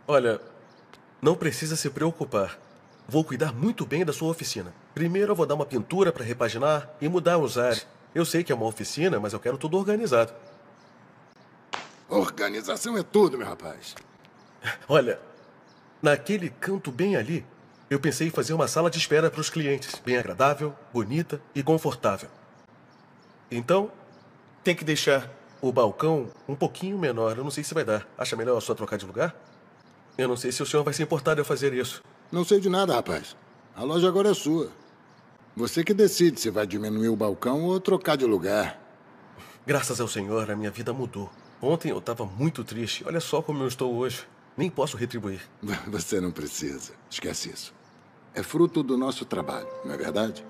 Olha, não precisa se preocupar. Vou cuidar muito bem da sua oficina. Primeiro eu vou dar uma pintura para repaginar e mudar os ares. Eu sei que é uma oficina, mas eu quero tudo organizado. Organização é tudo, meu rapaz. Olha, naquele canto bem ali, eu pensei em fazer uma sala de espera para os clientes. Bem agradável, bonita e confortável. Então, tem que deixar o balcão um pouquinho menor. Eu não sei se vai dar. Acha melhor só trocar de lugar? Eu não sei se o senhor vai se importar de eu fazer isso. Não sei de nada, rapaz. A loja agora é sua. Você que decide se vai diminuir o balcão ou trocar de lugar. Graças ao senhor, a minha vida mudou. Ontem eu estava muito triste. Olha só como eu estou hoje. Nem posso retribuir. Você não precisa. Esquece isso. É fruto do nosso trabalho, não é verdade?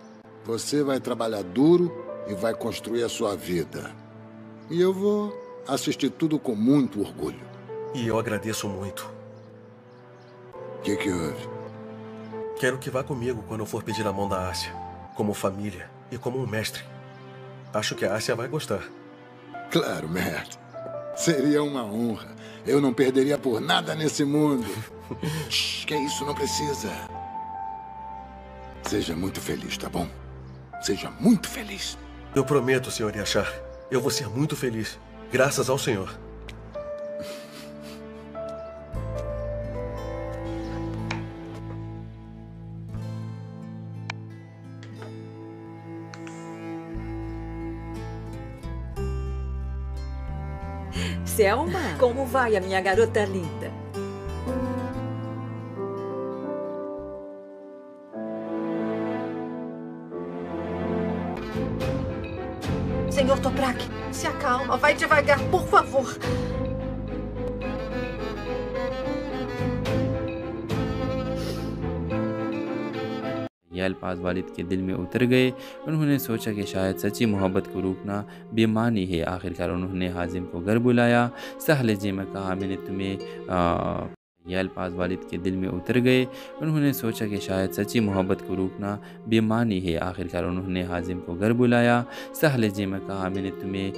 Você vai trabalhar duro e vai construir a sua vida. E eu vou assistir tudo com muito orgulho. E eu agradeço muito. O que houve? Quero que vá comigo quando eu for pedir a mão da Ásia. Como família e como um mestre. Acho que a Ásia vai gostar. Claro, mestre. Seria uma honra. Eu não perderia por nada nesse mundo. Que isso, não precisa. Seja muito feliz, tá bom? Seja muito feliz. Eu prometo, Sr. Yashar. Eu vou ser muito feliz. Graças ao senhor. Selma, como vai a minha garota linda? Senhor Toprak, se acalma. Vai devagar, por favor. ये अल्फाज वालिद के दिल में उतर गए। उन्होंने सोचा कि शायद सच्ची मोहब्बत को रोकना बेमानी है। आखिरकार उन्होंने हाजिम को घर बुलाया। सहल जी में कहा, मैंने तुम्हें ये अल्फाज वालिद के दिल में उतर गए। उन्होंने सोचा कि शायद सच्ची मोहब्बत को रोकना बेमानी है। आखिरकार उन्होंने हाजिम को घर बुलाया। सहल जी में कहा, मैंने तुम्हें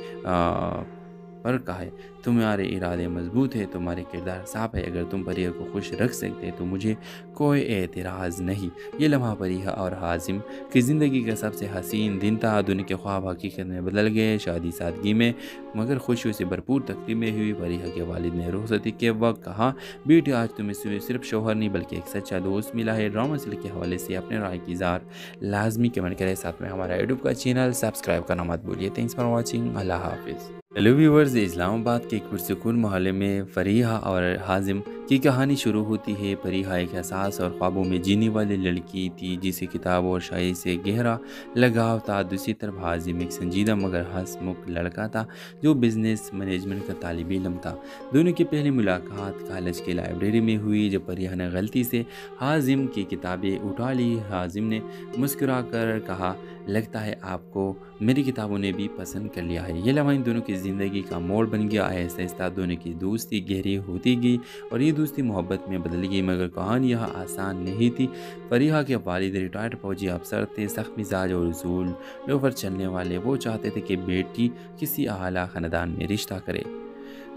पर कहा है, तुम्हारे इरादे मजबूत है, तुम्हारे किरदार साफ है। अगर तुम परिया को खुश रख सकते तो मुझे कोई एतराज़ नहीं। ये लम्हा परिया और हाजिम की ज़िंदगी का सबसे हसीन दिन था। दुनिया के ख्वाब हकीकत में बदल गए। शादी सादगी में मगर खुशियों से भरपूर तकरीबें हुई। परिया के वालिद ने रुखसती के वक्त कहा, बेटी आज तुम्हें सिर्फ शोहर नहीं बल्कि एक सच्चा दोस्त मिला है। ड्रामा सीरियल के हवाले से अपने राय की इज़हार लाजमी कमेंट करें। साथ में हमारा यूट्यूब का चैनल सब्सक्राइब करना मत भूलिए। Thanks for watching. अल्लाह हाफिज़। हेलो व्यूवर्स, इस्लामाबाद के एक पुरसुकून मोहल्ले में फरीहा और हाजिम की कहानी शुरू होती है। फरीहा एक एहसास और ख्वाबों में जीने वाली लड़की थी जिसे किताब और शायरी से गहरा लगाव था। दूसरी तरफ हाजिम एक संजीदा मगर हंसमुख लड़का था जो बिजनेस मैनेजमेंट का तालिब इल्म था। दोनों की पहली मुलाकात कॉलेज की लाइब्रेरी में हुई जब फरीहा ने गलती से हाजिम की किताबें उठा ली। हाजिम ने मुस्कुरा कर कहा, लगता है आपको मेरी किताबों ने भी पसंद कर लिया है। ये लम्हा इन दोनों की ज़िंदगी का मोड़ बन गया। आहिस्ता आहिस्ता दोनों की दोस्ती गहरी होती गई और ये दोस्ती मोहब्बत में बदल गई। मगर कहानी यह आसान नहीं थी। फरीहा के वालिद रिटायर्ड फौजी अफसर थे, सख्त मिजाज और उसूल लोफर चलने वाले। वो चाहते थे कि बेटी किसी आला ख़ानदान में रिश्ता करे।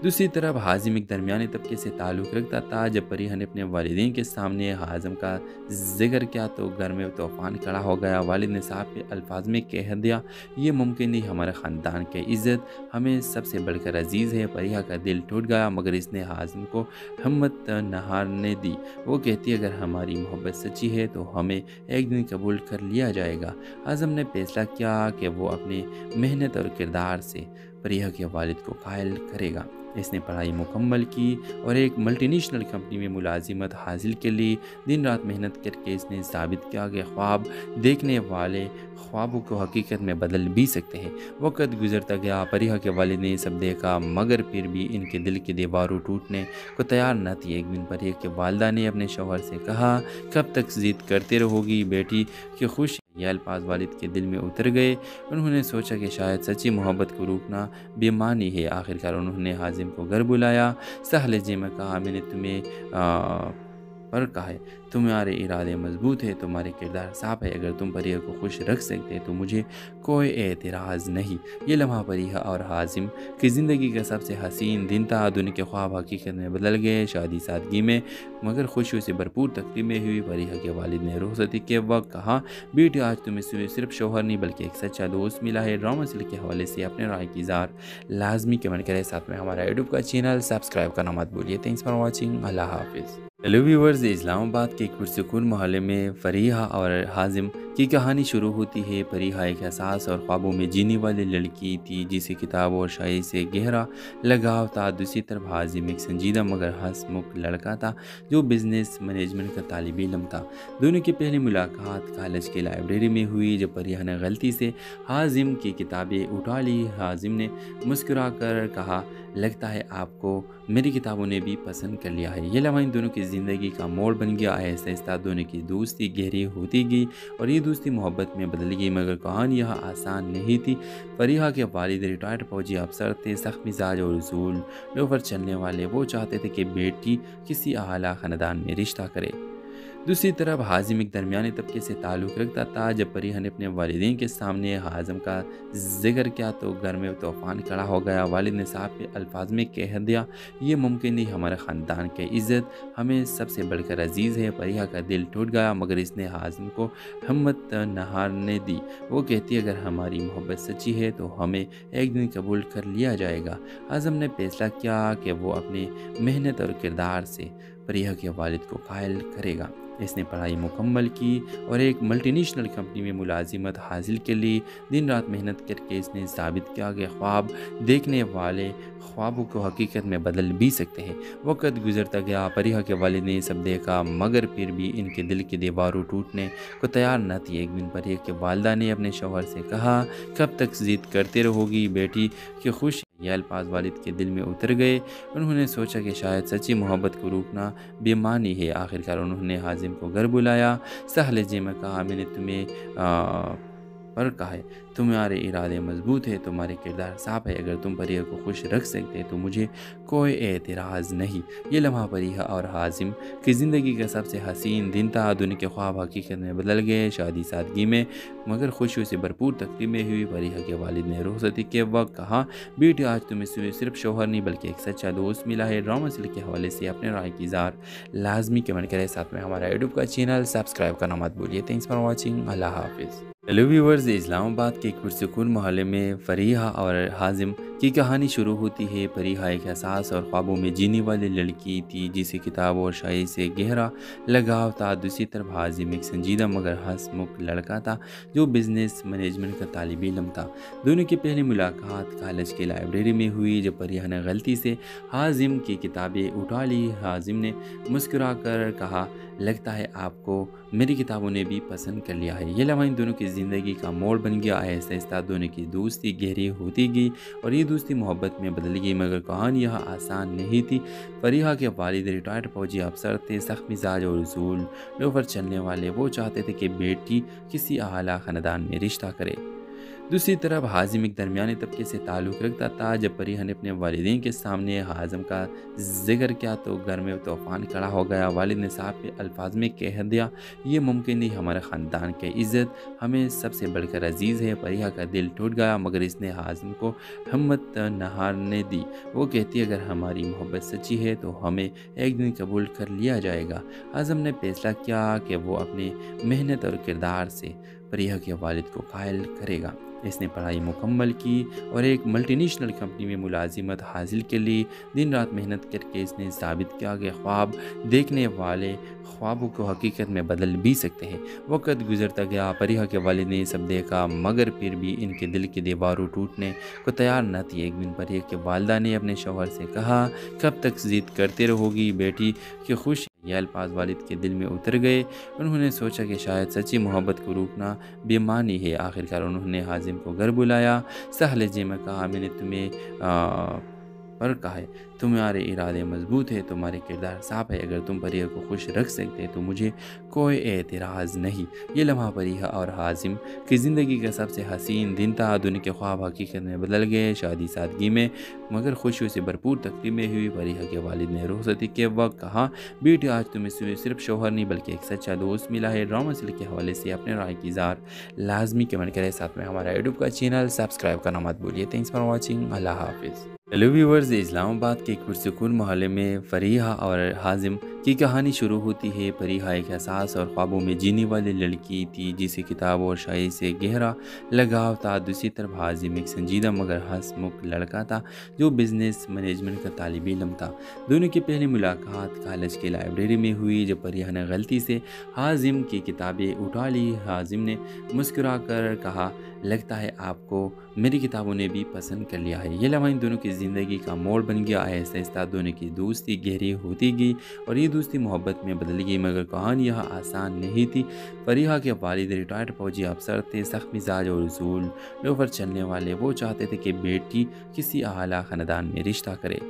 दूसरी तरफ हाजिम एक दरमियाने तबके से ताल्लुक़ रखता था। जब फरीहा ने अपने वालिदैन के सामने हाजिम का जिक्र किया तो घर में तूफ़ान खड़ा हो गया। वालिद ने साफ अल्फाज में कह दिया, ये मुमकिन नहीं, हमारे ख़ानदान की इज़्ज़त हमें सबसे बढ़कर अजीज़ है। फरीहा का दिल टूट गया मगर इसने हाजिम को हिम्मत न हारने दी। वो कहती, अगर हमारी मोहब्बत सच्ची है तो हमें एक दिन कबूल कर लिया जाएगा। हाजिम ने फैसला किया कि वो अपनी मेहनत और किरदार से फरीहा के वालिद को कायल करेगा। इसने पढ़ाई मुकम्मल की और एक मल्टीनेशनल कंपनी में मुलाजिमत हासिल के लिए दिन रात मेहनत करके इसने साबित किया कि ख्वाब देखने वाले ख्वाबों को हकीकत में बदल भी सकते हैं। वक्त गुजरता गया। फरीहा के वालिद ने सब देखा मगर फिर भी इनके दिल की दीवारों टूटने को तैयार न थी। एक दिन फरीहा के वालिदा ने अपने शौहर से कहा, कब तक ज़िद करते रहोगी बेटी कि खुश। ये अल्फाज वालिद के दिल में उतर गए। उन्होंने सोचा कि शायद सच्ची मोहब्बत को रोकना बेमानी है। आखिरकार उन्होंने हाजिम को घर बुलाया। सहल जी में कहा, मैंने तुम्हें पर कहा है तुम्हारे इरादे मजबूत है, तुम्हारे किरदार साफ है, अगर तुम परिया को खुश रख सकते तो मुझे कोई एतराज़ नहीं। ये लम्हा परिया और हाजिम की ज़िंदगी का सबसे हसीन दिन था। दुनिया के ख्वाब हकीकत में बदल गए। शादी सादगी में मगर खुशियों से भरपूर तकरीमें हुई। परिया के वालिद ने रुखसती के वक्त कहा, बेटी आज तुम्हें सिर्फ शोहर नहीं बल्कि एक सच्चा दोस्त मिला है। ड्रामा सीरियल के हवाले से अपने राय की इज़हार लाजमी कमेंट करें। साथ में हमारा यूट्यूब का चैनल सब्सक्राइब करना मत भूलिए। Thanks for watching. अल्लाह हाफिज़। हेलो व्यूवर्स, इस्लामाबाद के एक पुरसुकून मोहल्ले में फरीहा और हाजिम की कहानी शुरू होती है। फरीहा एक एहसास और ख्वाबों में जीने वाली लड़की थी जिसे किताब और शायरी से गहरा लगाव था। दूसरी तरफ हाजिम एक संजीदा मगर हंसमुख लड़का था जो बिजनेस मैनेजमेंट का तालिब इल्म था। दोनों की पहली मुलाकात कॉलेज की लाइब्रेरी में हुई जब फरीहा ने गलती से हाजिम की किताबें उठा ली। हाजिम ने मुस्कुरा कर कहा, लगता है आपको मेरी किताबों ने भी पसंद कर लिया है। ये लम्हा इन दोनों की ज़िंदगी का मोड़ बन गया। आहिस्ता आहिस्ता दोनों की दोस्ती गहरी होती गई और ये दोस्ती मोहब्बत में बदल गई। मगर कहानी यह आसान नहीं थी। फरीहा के वालिद रिटायर्ड फौजी अफसर थे, सख्त मिजाज और उसूल लोफर चलने वाले। वो चाहते थे कि बेटी किसी आला ख़ानदान में रिश्ता करे। दूसरी तरफ हाजिम एक दरमियाने तबके से ताल्लुक़ रखता था। जब फरीहा ने अपने वालिदैन के सामने हाजिम का जिक्र किया तो घर में तूफ़ान खड़ा हो गया। वालिद ने साहब के अल्फाज में कह दिया, ये मुमकिन नहीं, हमारे ख़ानदान की इज़्ज़त हमें सबसे बढ़कर अजीज़ है। फरीहा का दिल टूट गया मगर इसने हाजिम को हिम्मत न हारने दी। वो कहती, अगर हमारी मोहब्बत सच्ची है तो हमें एक दिन कबूल कर लिया जाएगा। हाजिम ने फैसला किया कि वो अपनी मेहनत और किरदार से फरीहा के वालिद को कायल करेगा। इसने पढ़ाई मुकम्मल की और एक मल्टीनेशनल कंपनी में मुलाजिमत हासिल के लिए दिन रात मेहनत करके इसने साबित किया कि ख्वाब देखने वाले ख्वाबों को हकीकत में बदल भी सकते हैं। वक्त गुजरता गया। फरीहा के वालिद ने सब देखा मगर फिर भी इनके दिल की दीवारों टूटने को तैयार न थी। एक दिन फरीहा के वालिदा ने अपने शौहर से कहा, कब तक ज़िद करते रहोगी, बेटी की खुश। ये अल्फाज वालिद के दिल में उतर गए। उन्होंने सोचा कि शायद सच्ची मोहब्बत को रोकना बेईमानी है। आखिरकार उन्होंने हाजिम को घर बुलाया। सहल जी में कहा, मैंने तुम्हें पर कहा है तुम्हारे इरादे मजबूत है, तुम्हारे किरदार साफ है, अगर तुम परिया को खुश रख सकते तो मुझे कोई एतराज़ नहीं। ये लम्हा फरीहा और हाजिम की ज़िंदगी का सबसे हसीन दिन था। दुनिया के ख्वाब हकीकत में बदल गए। शादी सादगी में मगर खुशियों से भरपूर तकरीमें हुई। फरीहा के वालिद ने रुखसती के वक्त कहा, बेटी आज तुम्हें सिर्फ शोहर नहीं बल्कि एक सच्चा दोस्त मिला है। ड्रामा सीरियल के हवाले से अपने राय की इज़हार लाजमी कमेंट करें। साथ में हमारा यूट्यूब का चैनल सब्सक्राइब करना मत भूलिए। Thanks for watching. अल्लाह हाफिज़। हेलो व्यूवर्स, इस्लामाबाद के एक पुरसुकून मोहल्ले में फरीहा और हाजिम की कहानी शुरू होती है। फरीहा एक एहसास और ख्वाबों में जीने वाली लड़की थी जिसे किताब और शायरी से गहरा लगाव था। दूसरी तरफ हाजिम एक संजीदा मगर हंसमुख लड़का था जो बिजनेस मैनेजमेंट का तालिब इल्म था। दोनों की पहली मुलाकात कॉलेज की लाइब्रेरी में हुई जब फरीहा ने गलती से हाजिम की किताबें उठा ली। हाजिम ने मुस्कुरा कर कहा, लगता है आपको मेरी किताबों ने भी पसंद कर लिया है। ये लम्हा इन दोनों की ज़िंदगी का मोड़ बन गया। आहिस्ता आहिस्ता दोनों की दोस्ती गहरी होती गई और ये दोस्ती मोहब्बत में बदल गई। मगर कहानी यह आसान नहीं थी। फरीहा के वालिद रिटायर्ड फौजी अफसर थे, सख्त मिजाज और उसूल लोफर चलने वाले। वो चाहते थे कि बेटी किसी आला ख़ानदान में रिश्ता करे। दूसरी तरफ हाजिम एक दरमियाने तबके से ताल्लुक़ रखता था। जब फरीहा ने अपने वालिदैन के सामने हाजिम का जिक्र किया तो घर में तूफ़ान खड़ा हो गया। वालिद ने साहब के अल्फाज में कह दिया, ये मुमकिन नहीं, हमारे ख़ानदान की इज़्ज़त हमें सबसे बढ़कर अजीज़ है। फरीहा का दिल टूट गया मगर इसने हाजिम को हिम्मत न हारने दी। वो कहती, अगर हमारी मोहब्बत सच्ची है तो हमें एक दिन कबूल कर लिया जाएगा। हाजिम ने फैसला किया कि वो अपनी मेहनत और किरदार से फरीहा के वालिद को कायल करेगा। इसने पढ़ाई मुकम्मल की और एक मल्टीनेशनल कंपनी में मुलाजिमत हासिल के लिए दिन रात मेहनत करके इसने साबित किया कि ख्वाब देखने वाले ख्वाबों को हकीकत में बदल भी सकते हैं। वक्त गुजरता गया। फरीहा के वालिद ने सब देखा मगर फिर भी इनके दिल की दीवारों टूटने को तैयार न थी। एक दिन फरीहा के वालिदा ने अपने शौहर से कहा, कब तक ज़िद करते रहोगी, बेटी की खुश। ये अल्फाज वालिद के दिल में उतर गए। उन्होंने सोचा कि शायद सच्ची मोहब्बत को रोकना बेईमानी है। आखिरकार उन्होंने हाजिम को घर बुलाया। सहल जी में कहा, मैंने तुम्हें और कहा है तुम्हारे इरादे मजबूत है, तुम्हारे किरदार साफ है, अगर तुम परिया को खुश रख सकते तो मुझे कोई एतराज़ नहीं। ये लम्हा परिया और हाजिम की ज़िंदगी का सबसे हसीन दिन था। दुनिया के ख्वाब हकीकत में बदल गए। शादी सादगी में मगर खुशियों से भरपूर तकरीमें हुई। परिया के वालिद ने रुखसती के वक्त कहा, बेटी आज तुम्हें सिर्फ शोहर नहीं बल्कि एक सच्चा दोस्त मिला है। ड्रामा सीरियल के हवाले से अपने राय की इज़हार लाजमी कमेंट करें। साथ में हमारा यूट्यूब का चैनल सब्सक्राइब करना मत भूलिए। Thanks for watching. अल्लाह हाफिज़। हेलो व्यूवर्स, इस्लामाबाद के एक पुरसुकून मोहल्ले में फरीहा और हाजिम की कहानी शुरू होती है। फरीहा एक एहसास और ख्वाबों में जीने वाली लड़की थी जिसे किताब और शायरी से गहरा लगाव था। दूसरी तरफ हाजिम एक संजीदा मगर हंसमुख लड़का था जो बिजनेस मैनेजमेंट का तालिब इल्म था। दोनों की पहली मुलाकात कॉलेज की लाइब्रेरी में हुई जब फरीहा ने गलती से हाजिम की किताबें उठा ली। हाजिम ने मुस्कुरा कर कहा, लगता है आपको मेरी किताबों ने भी पसंद कर लिया है। ये लम्हा इन दोनों की ज़िंदगी का मोड़ बन गया। आहिस्ता आहिस्ता दोनों की दोस्ती गहरी होती गई और ये दोस्ती मोहब्बत में बदल गई। मगर कहानी यह आसान नहीं थी। फरीहा के वालिद रिटायर्ड फौजी अफसर थे, सख्त मिजाज और उसूल लोफर चलने वाले। वो चाहते थे कि बेटी किसी आला ख़ानदान में रिश्ता करे।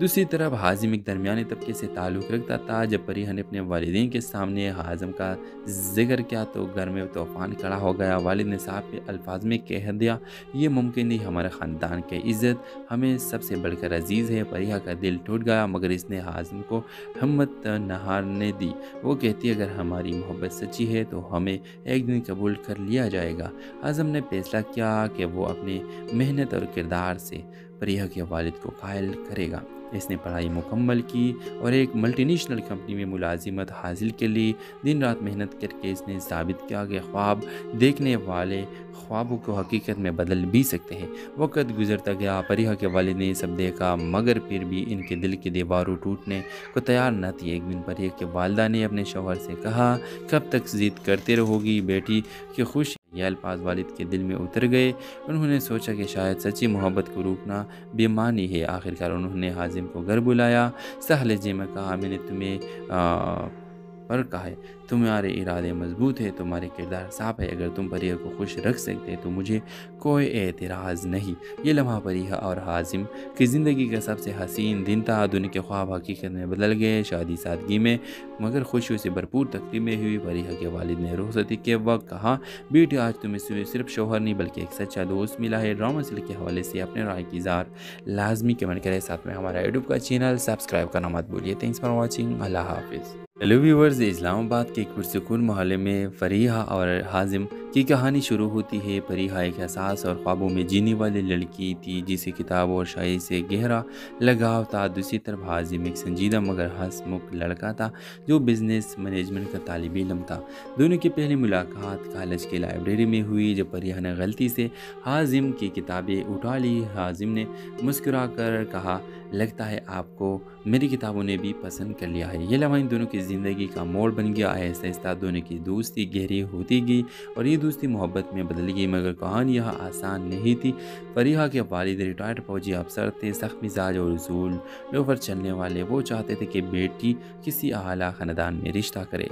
दूसरी तरफ हाजिम एक दरमियाने तबके से ताल्लुक़ रखता था। जब फरीहा ने अपने वालिदैन के सामने हाजिम का जिक्र किया तो घर में तूफ़ान खड़ा हो गया। वालिद ने साहब के अल्फाज में कह दिया, ये मुमकिन नहीं, हमारे ख़ानदान की इज़्ज़त हमें सबसे बढ़कर अजीज़ है। फरीहा का दिल टूट गया मगर इसने हाजिम को हिम्मत न हारने दी। वो कहती, अगर हमारी मोहब्बत सच्ची है तो हमें एक दिन कबूल कर लिया जाएगा। हाजिम ने फैसला किया कि वो अपनी मेहनत और किरदार से फरीहा के वालिद को कायल करेगा। इसने पढ़ाई मुकम्मल की और एक मल्टीनेशनल कंपनी में मुलाजिमत हासिल के लिए दिन रात मेहनत करके इसने साबित किया कि ख्वाब देखने वाले ख्वाबों को हकीकत में बदल भी सकते हैं। वक्त गुजरता गया। फरीहा के वालिद ने सब देखा मगर फिर भी इनके दिल की दीवारों टूटने को तैयार न थी। एक दिन फरीहा के वालिदा ने अपने शौहर से कहा, कब तक ज़िद करते रहोगी बेटी कि खुश। ये अल्फाज वालिद के दिल में उतर गए। उन्होंने सोचा कि शायद सच्ची मोहब्बत को रोकना बेईमानी है। आखिरकार उन्होंने हाजिम को घर बुलाया। सहले जी में कहा, मैंने तुम्हें और कहा है तुम्हारे इरादे मजबूत है, तुम्हारे किरदार साफ है, अगर तुम परिया को खुश रख सकते तो मुझे कोई एतराज़ नहीं। ये लम्हा फरीहा और हाजिम की ज़िंदगी का सबसे हसीन दिन था। दुनिया के ख्वाब हकीकत में बदल गए। शादी सादगी में मगर खुशियों से भरपूर तकरीमें हुई। फरीहा के वालिद ने रुखसती के वक्त कहा, बेटी आज तुम्हें सिर्फ शोहर नहीं बल्कि एक सच्चा दोस्त मिला है। ड्रामा सीरियल के हवाले से अपने राय की इज़हार लाजमी कमेंट करें। साथ में हमारा यूट्यूब का चैनल सब्सक्राइब करना मत भूलिए। Thanks for watching. अल्लाह हाफिज़। हेलो व्यूवर्स, इस्लामाबाद के एक पुरसुकून मोहल्ले में फरीहा और हाजिम की कहानी शुरू होती है। फरीहा एक एहसास और ख्वाबों में जीने वाली लड़की थी जिसे किताब और शायरी से गहरा लगाव था। दूसरी तरफ हाजिम एक संजीदा मगर हंसमुख लड़का था जो बिजनेस मैनेजमेंट का तालिब इल्म था। दोनों की पहली मुलाकात कॉलेज की लाइब्रेरी में हुई जब फरीहा ने गलती से हाजिम की किताबें उठा ली। हाजिम ने मुस्कुरा कर कहा, लगता है आपको मेरी किताबों ने भी पसंद कर लिया है। ये लम्हा इन दोनों की ज़िंदगी का मोड़ बन गया। आहिस्ता आहिस्ता दोनों की दोस्ती गहरी होती गई और ये दोस्ती मोहब्बत में बदल गई। मगर कहानी यह आसान नहीं थी। फरीहा के वालिद रिटायर्ड फौजी अफसर थे, सख्त मिजाज और उसूल लोफर चलने वाले। वो चाहते थे कि बेटी किसी आला ख़ानदान में रिश्ता करे।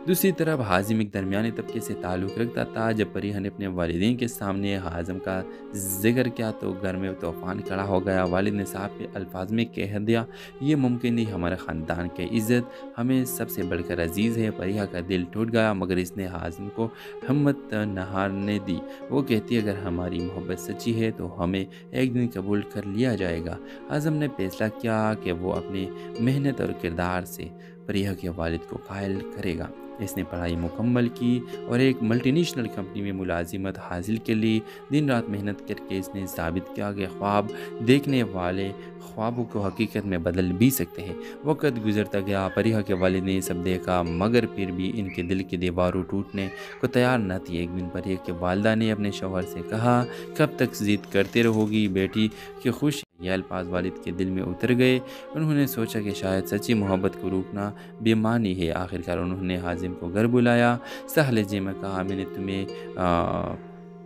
दूसरी तरफ हाजिम एक दरमियाने तबके से ताल्लुक़ रखता था। जब फरीहा ने अपने वालिदैन के सामने हाजिम का जिक्र किया तो घर में तूफ़ान खड़ा हो गया। वालिद ने साहब के अल्फाज में कह दिया, ये मुमकिन नहीं, हमारे ख़ानदान की इज़्ज़त हमें सबसे बढ़कर अजीज़ है। फरीहा का दिल टूट गया मगर इसने हाजिम को हिम्मत न हारने दी। वो कहती, अगर हमारी मोहब्बत सच्ची है तो हमें एक दिन कबूल कर लिया जाएगा। हाजिम ने फैसला किया कि वो अपनी मेहनत और किरदार से फरीहा के वालिद को कायल करेगा। इसने पढ़ाई मुकम्मल की और एक मल्टीनेशनल कंपनी में मुलाजिमत हासिल के लिए दिन रात मेहनत करके इसने साबित किया कि ख्वाब देखने वाले ख्वाबों को हकीकत में बदल भी सकते हैं। वक्त गुजरता गया। फरीहा के वालिद ने सब देखा मगर फिर भी इनके दिल की दीवारों टूटने को तैयार न थी। एक दिन फरीहा के वालिदा ने अपने शौहर से कहा, कब तक ज़िद करते रहोगी बेटी कि खुश। ये अल्फाज वालिद के दिल में उतर गए। उन्होंने सोचा कि शायद सच्ची मोहब्बत को रोकना बेईमानी है। आखिरकार उन्होंने हाजिम को घर बुलाया। सहले जी में कहा, मैंने तुम्हें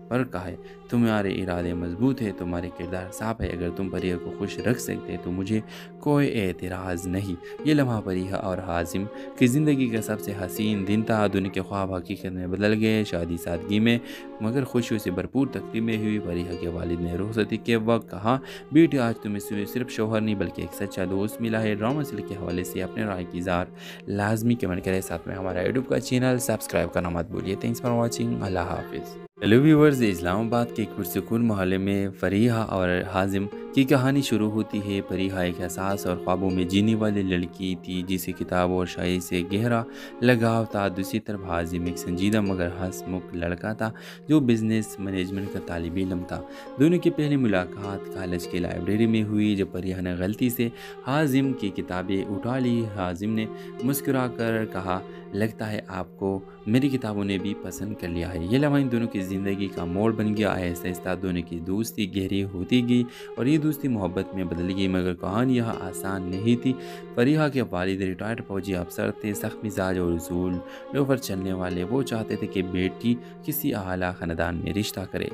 पर कहा है तुम्हारे इरादे मजबूत है, तुम्हारे किरदार साफ है, अगर तुम परिया को खुश रख सकते तो मुझे कोई एतराज़ नहीं। ये लम्हा परिया और हाजिम की ज़िंदगी का सबसे हसीन दिन था। दुनिया के ख्वाब हकीकत में बदल गए। शादी सादगी में मगर खुशियों से भरपूर तकरीबें हुई। परिया के वालिद ने रुखसती के वक्त कहा, बेटी आज तुम्हें सिर्फ शोहर नहीं बल्कि एक सच्चा दोस्त मिला है। ड्रामा सीरियल के हवाले से अपने राय की इज़हार लाजमी कमेंट करें। साथ में हमारा यूट्यूब का चैनल सब्सक्राइब करना मत भूलिए। Thanks for watching. अल्लाह हाफिज़। हेलो व्यूवर्स, इस्लामाबाद के एक पुरसुकून मोहल्ले में फरीहा और हाजिम की कहानी शुरू होती है। फरीहा एक एहसास और ख्वाबों में जीने वाली लड़की थी जिसे किताब और शायरी से गहरा लगाव था। दूसरी तरफ हाजिम एक संजीदा मगर हंसमुख लड़का था जो बिजनेस मैनेजमेंट का तालिब इल्म था। दोनों की पहली मुलाकात कॉलेज की लाइब्रेरी में हुई जब फरीहा ने गलती से हाजिम की किताबें उठा ली। हाजिम ने मुस्कुरा कर कहा, लगता है आपको मेरी किताबों ने भी पसंद कर लिया है। ये लम्हा इन दोनों की ज़िंदगी का मोड़ बन गया। आहिस्ता आहिस्ता दोनों की दोस्ती गहरी होती गई और ये दोस्ती मोहब्बत में बदल गई। मगर कहानी यह आसान नहीं थी। फरीहा के वालिद रिटायर्ड फौजी अफसर थे, सख्त मिजाज और उसूल लोफर चलने वाले। वो चाहते थे कि बेटी किसी आला ख़ानदान में रिश्ता करे।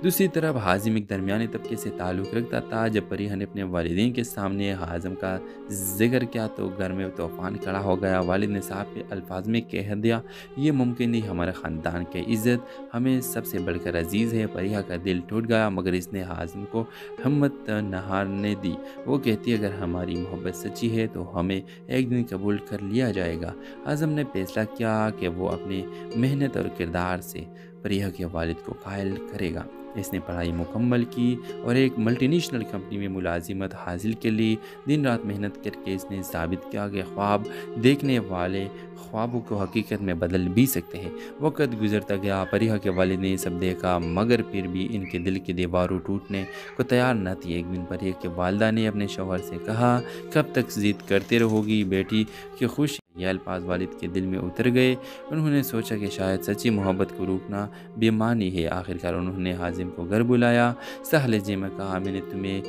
दूसरी तरफ हाजिम एक दरमियाने तबके से ताल्लुक़ रखता था। जब फरीहा ने अपने वालिदैन के सामने हाजिम का जिक्र किया तो घर में तूफ़ान खड़ा हो गया। वालिद ने साफ अल्फाज में कह दिया, ये मुमकिन नहीं, हमारे ख़ानदान की इज़्ज़त हमें सबसे बढ़कर अजीज़ है। फरीहा का दिल टूट गया मगर इसने हाजिम को हिम्मत न हारने दी। वो कहती, अगर हमारी मोहब्बत सच्ची है तो हमें एक दिन कबूल कर लिया जाएगा। हाजिम ने फैसला किया कि वो अपनी मेहनत और किरदार से फरीहा के वालिद को कायल करेगा। इसने पढ़ाई मुकम्मल की और एक मल्टीनेशनल कंपनी में मुलाजिमत हासिल के लिए दिन रात मेहनत करके इसने साबित किया कि ख्वाब देखने वाले ख्वाबों को हकीकत में बदल भी सकते हैं। वक्त गुजरता गया। फरीहा के वालिद ने सब देखा मगर फिर भी इनके दिल की दीवारों टूटने को तैयार न थी। एक दिन फरीहा के वालिदा ने अपने शौहर से कहा, कब तक जिद करते रहोगी बेटी कि खुश। यह अल्फाज वालिद के दिल में उतर गए। उन्होंने सोचा कि शायद सच्ची मोहब्बत को रोकना बेमानी है। आखिरकार उन्होंने हाजिम को घर बुलाया। सहले जी में कहा, मैंने तुम्हें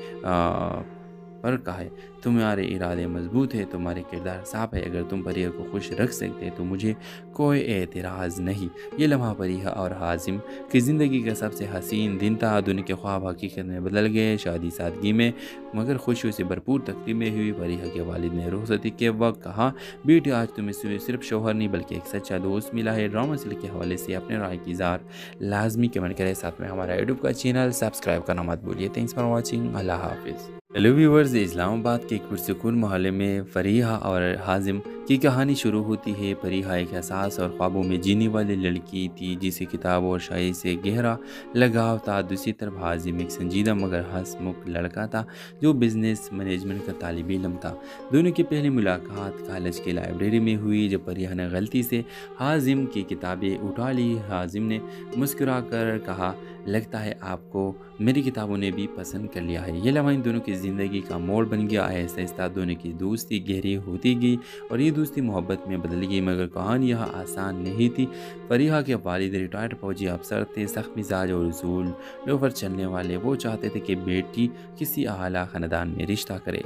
पर कहा है तुम्हारे इरादे मजबूत है, तुम्हारे किरदार साफ है, अगर तुम परिया को खुश रख सकते तो मुझे कोई एतराज़ नहीं। ये लम्हा परिया और हाजिम की ज़िंदगी का सबसे हसीन दिन था। दुनिया के ख्वाब हकीकत में बदल गए। शादी सादगी में मगर खुशियों से भरपूर तकरीबें हुई। फरीहा के वालिद ने रुखसती के वक्त कहा, बेटी आज तुम्हें सिर्फ शोहर नहीं बल्कि एक सच्चा दोस्त मिला है। ड्रामा सीरियल के हवाले से अपने राय की इज़हार लाजमी कमेंट करें। साथ में हमारा यूट्यूब का चैनल सब्सक्राइब करना मत भूलिए। Thanks for watching. अल्लाह हाफिज़। हेलो व्यूवर्स, इस्लामाबाद के एक पुरसुकून मोहल्ले में फरीहा और हाजिम की कहानी शुरू होती है। फरीहा एक एहसास और ख्वाबों में जीने वाली लड़की थी जिसे किताब और शायरी से गहरा लगाव था। दूसरी तरफ हाजिम एक संजीदा मगर हंसमुख लड़का था जो बिजनेस मैनेजमेंट का तालिब इल्म था। दोनों की पहली मुलाकात कॉलेज की लाइब्रेरी में हुई जब फरीहा ने गलती से हाजिम की किताबें उठा ली। हाजिम ने मुस्कुरा कर कहा, लगता है आपको मेरी किताबों ने भी पसंद कर लिया है। ये लम्हा इन दोनों की ज़िंदगी का मोड़ बन गया। आहिस्ता आहिस्ता दोनों की दोस्ती गहरी होती गई और ये दोस्ती मोहब्बत में बदल गई। मगर कहानी यह आसान नहीं थी। फरीहा के वालिद रिटायर्ड फौजी अफसर थे, सख्त मिजाज और उसूल लोफर चलने वाले। वो चाहते थे कि बेटी किसी आला ख़ानदान में रिश्ता करे।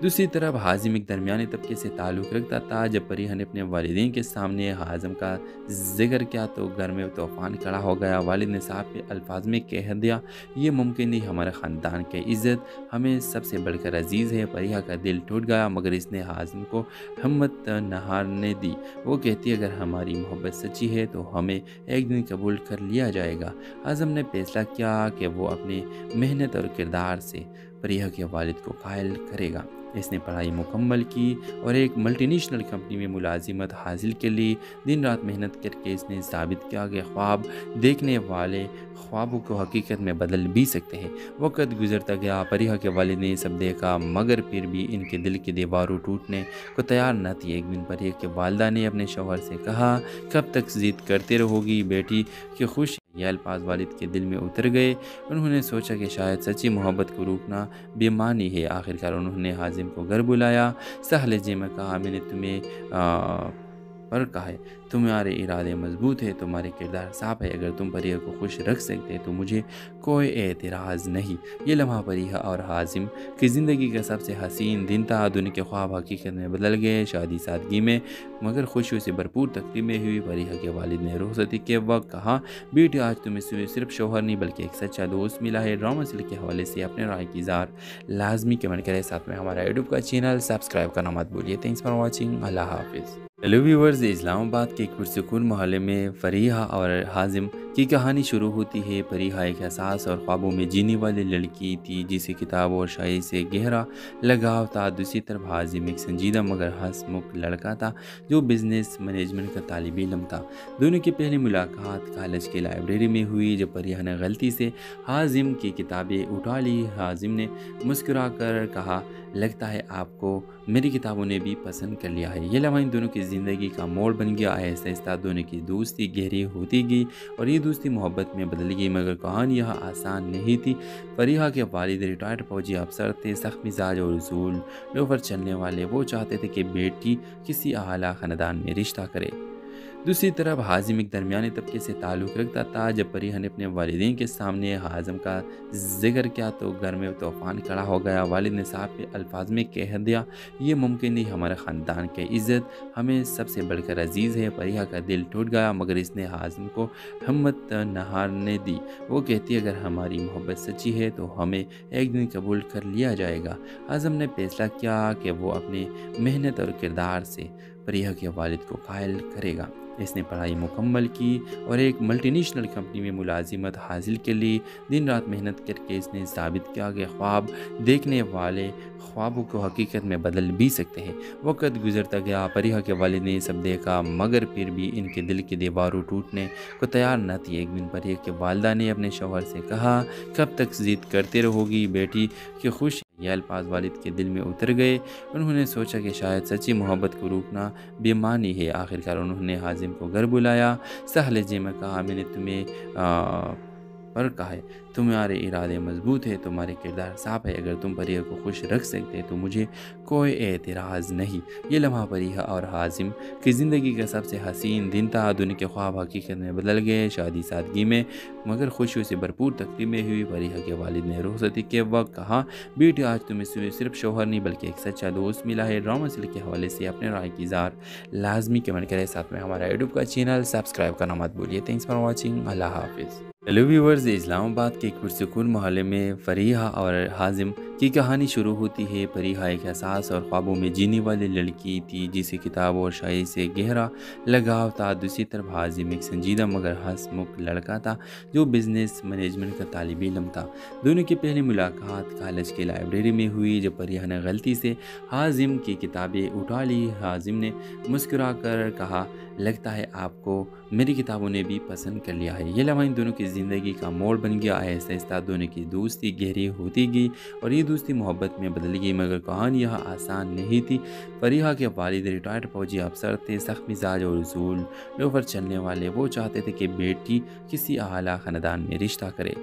दूसरी तरफ हाजिम एक दरमियाने तबके से ताल्लुक़ रखता था। जब फरीहा ने अपने वालिदैन के सामने हाजिम का जिक्र किया तो घर में तूफ़ान खड़ा हो गया। वालिद ने साफ अल्फाज में कह दिया, ये मुमकिन नहीं, हमारे ख़ानदान की इज़्ज़त हमें सबसे बढ़कर अजीज़ है। फरीहा का दिल टूट गया मगर इसने हाजिम को हिम्मत न हारने दी। वो कहती, अगर हमारी मोहब्बत सच्ची है तो हमें एक दिन कबूल कर लिया जाएगा। हाजिम ने फैसला किया कि वो अपनी मेहनत और किरदार से फरीहा के वालिद को कायल करेगा। इसने पढ़ाई मुकम्मल की और एक मल्टीनेशनल कंपनी में मुलाजिमत हासिल के लिए दिन रात मेहनत करके इसने साबित किया कि ख्वाब देखने वाले ख्वाबों को हकीकत में बदल भी सकते हैं। वक्त गुजरता गया। फरीहा के वालिद ने सब देखा मगर फिर भी इनके दिल की दीवारों टूटने को तैयार न थी। एक दिन फरीहा के वालिदा ने अपने शौहर से कहा, कब तक जिद करते रहोगी बेटी कि खुश। यह अल्फाज वालिद के दिल में उतर गए। उन्होंने सोचा कि शायद सच्ची मोहब्बत को रोकना बेमानी है। आखिरकार उन्होंने हाजिम को घर बुलाया। सहले जी में कहा, मैंने तुम्हें पर कहा है तुम्हारे इरादे मजबूत है, तुम्हारे किरदार साफ है, अगर तुम परिया को खुश रख सकते तो मुझे कोई एतराज़ नहीं। ये लम्हा परिया और हाजिम की ज़िंदगी का सबसे हसीन दिन था। दुनिया के ख्वाब हकीकत में बदल गए। शादी सादगी में मगर खुशियों से भरपूर तकरीमें हुई। परिया के वालिद ने रुखसती के वक्त कहा, बेटी आज तुम्हें सिर्फ शोहर नहीं बल्कि एक सच्चा दोस्त मिला है। ड्रामा सीरियल के हवाले से अपने राय की इज़हार लाजमी कमेंट करें, साथ में हमारा यूट्यूब का चैनल सब्सक्राइब करना मत भूलिए। Thanks for watching. अल्लाह हाफिज़। हेलो व्यूवर्स, इस्लामाबाद के एक पुरसुकून मोहल्ले में फरीहा और हाजिम की कहानी शुरू होती है। फरीहा एक एहसास और ख्वाबों में जीने वाली लड़की थी जिसे किताब और शायरी से गहरा लगाव था। दूसरी तरफ हाजिम एक संजीदा मगर हंसमुख लड़का था जो बिजनेस मैनेजमेंट का तालिब इल्म था। दोनों की पहली मुलाकात कॉलेज की लाइब्रेरी में हुई जब फरीहा ने गलती से हाजिम की किताबें उठा ली। हाजिम ने मुस्कुरा कर कहा, लगता है आपको मेरी किताबों ने भी पसंद कर लिया है। ये लम्हा इन दोनों की ज़िंदगी का मोड़ बन गया। आहिस्ता आहिस्ता दोनों की दोस्ती गहरी होती गई और ये दोस्ती मोहब्बत में बदल गई। मगर कहानी यह आसान नहीं थी। फरीहा के वालिद रिटायर्ड फौजी अफसर थे, सख्त मिजाज और उसूल लोफर चलने वाले। वो चाहते थे कि बेटी किसी आला ख़ानदान में रिश्ता करे। दूसरी तरफ हाजिम एक दरमियाने तबके से ताल्लुक़ रखता था। जब फरीहा ने अपने वालिदैन के सामने हाजिम का जिक्र किया तो घर में तूफ़ान खड़ा हो गया। वालिद ने साफ के अल्फाज में कह दिया, ये मुमकिन नहीं, हमारे ख़ानदान की इज़्ज़त हमें सबसे बढ़कर अजीज़ है। फरीहा का दिल टूट गया मगर इसने हाजिम को हिम्मत न हारने दी। वो कहती, अगर हमारी मोहब्बत सच्ची है तो हमें एक दिन कबूल कर लिया जाएगा। हाजिम ने फैसला किया कि वो अपनी मेहनत और किरदार से फरीहा के वालिद को कायल करेगा। इसने पढ़ाई मुकम्मल की और एक मल्टीनेशनल कंपनी में मुलाजिमत हासिल के लिए दिन रात मेहनत करके इसने साबित किया कि ख्वाब देखने वाले ख्वाबों को हकीकत में बदल भी सकते हैं। वक्त गुजरता गया। फरीहा के वालिद ने सब देखा मगर फिर भी इनके दिल की दीवारों टूटने को तैयार न थी। एक दिन फरीहा के वालिदा ने अपने शौहर से कहा, कब तक ज़िद करते रहोगी बेटी कि खुश। यह अल्फाज वालिद के दिल में उतर गए। उन्होंने सोचा कि शायद सच्ची मोहब्बत को रोकना बेमानी है। आखिरकार उन्होंने हाजिम को घर बुलाया। सहले जी में कहा, मैंने तुम्हें पर कहा है तुम्हारे इरादे मजबूत है, तुम्हारे किरदार साफ है, अगर तुम परिया को खुश रख सकते तो मुझे कोई एतराज़ नहीं। ये लम्हा फरीहा और हाजिम की ज़िंदगी का सबसे हसीन दिन था। दुनिया के ख्वाब हकीकत में बदल गए। शादी सादगी में मगर खुशियों से भरपूर तकरीमें हुई। फरीहा के वालिद ने रुखसती के वक्त कहा, बेटी आज तुम्हें सिर्फ शोहर नहीं बल्कि एक सच्चा दोस्त मिला है। ड्रामा सीरियल के हवाले से अपने राय की इज़हार लाजमी कमेंट करें, साथ में हमारा यूट्यूब का चैनल सब्सक्राइब करना मत भूलिए। Thanks for watching. अल्लाह हाफिज़। हेलो व्यूवर्स, इस्लामाबाद के एक पुरसुकून मोहल्ले में फरीहा और हाजिम की कहानी शुरू होती है। फरीहा एक एहसास और ख्वाबों में जीने वाली लड़की थी जिसे किताब और शायरी से गहरा लगाव था। दूसरी तरफ हाजिम एक संजीदा मगर हंसमुख लड़का था जो बिजनेस मैनेजमेंट का तालिब इल्म था। दोनों की पहली मुलाकात कॉलेज की लाइब्रेरी में हुई जब फरीहा ने गलती से हाजिम की किताबें उठा ली। हाजिम ने मुस्कुरा कर कहा, लगता है आपको मेरी किताबों ने भी पसंद कर लिया है। ये लम्हा इन दोनों की ज़िंदगी का मोड़ बन गया। आहिस्ता आहिस्ता दोनों की दोस्ती गहरी होती गई और ये दोस्ती मोहब्बत में बदल गई। मगर कहानी यह आसान नहीं थी। फरीहा के वालिद रिटायर्ड फौजी अफसर थे, सख्त मिजाज और उसूल लोफर चलने वाले। वो चाहते थे कि बेटी किसी आला ख़ानदान में रिश्ता करे।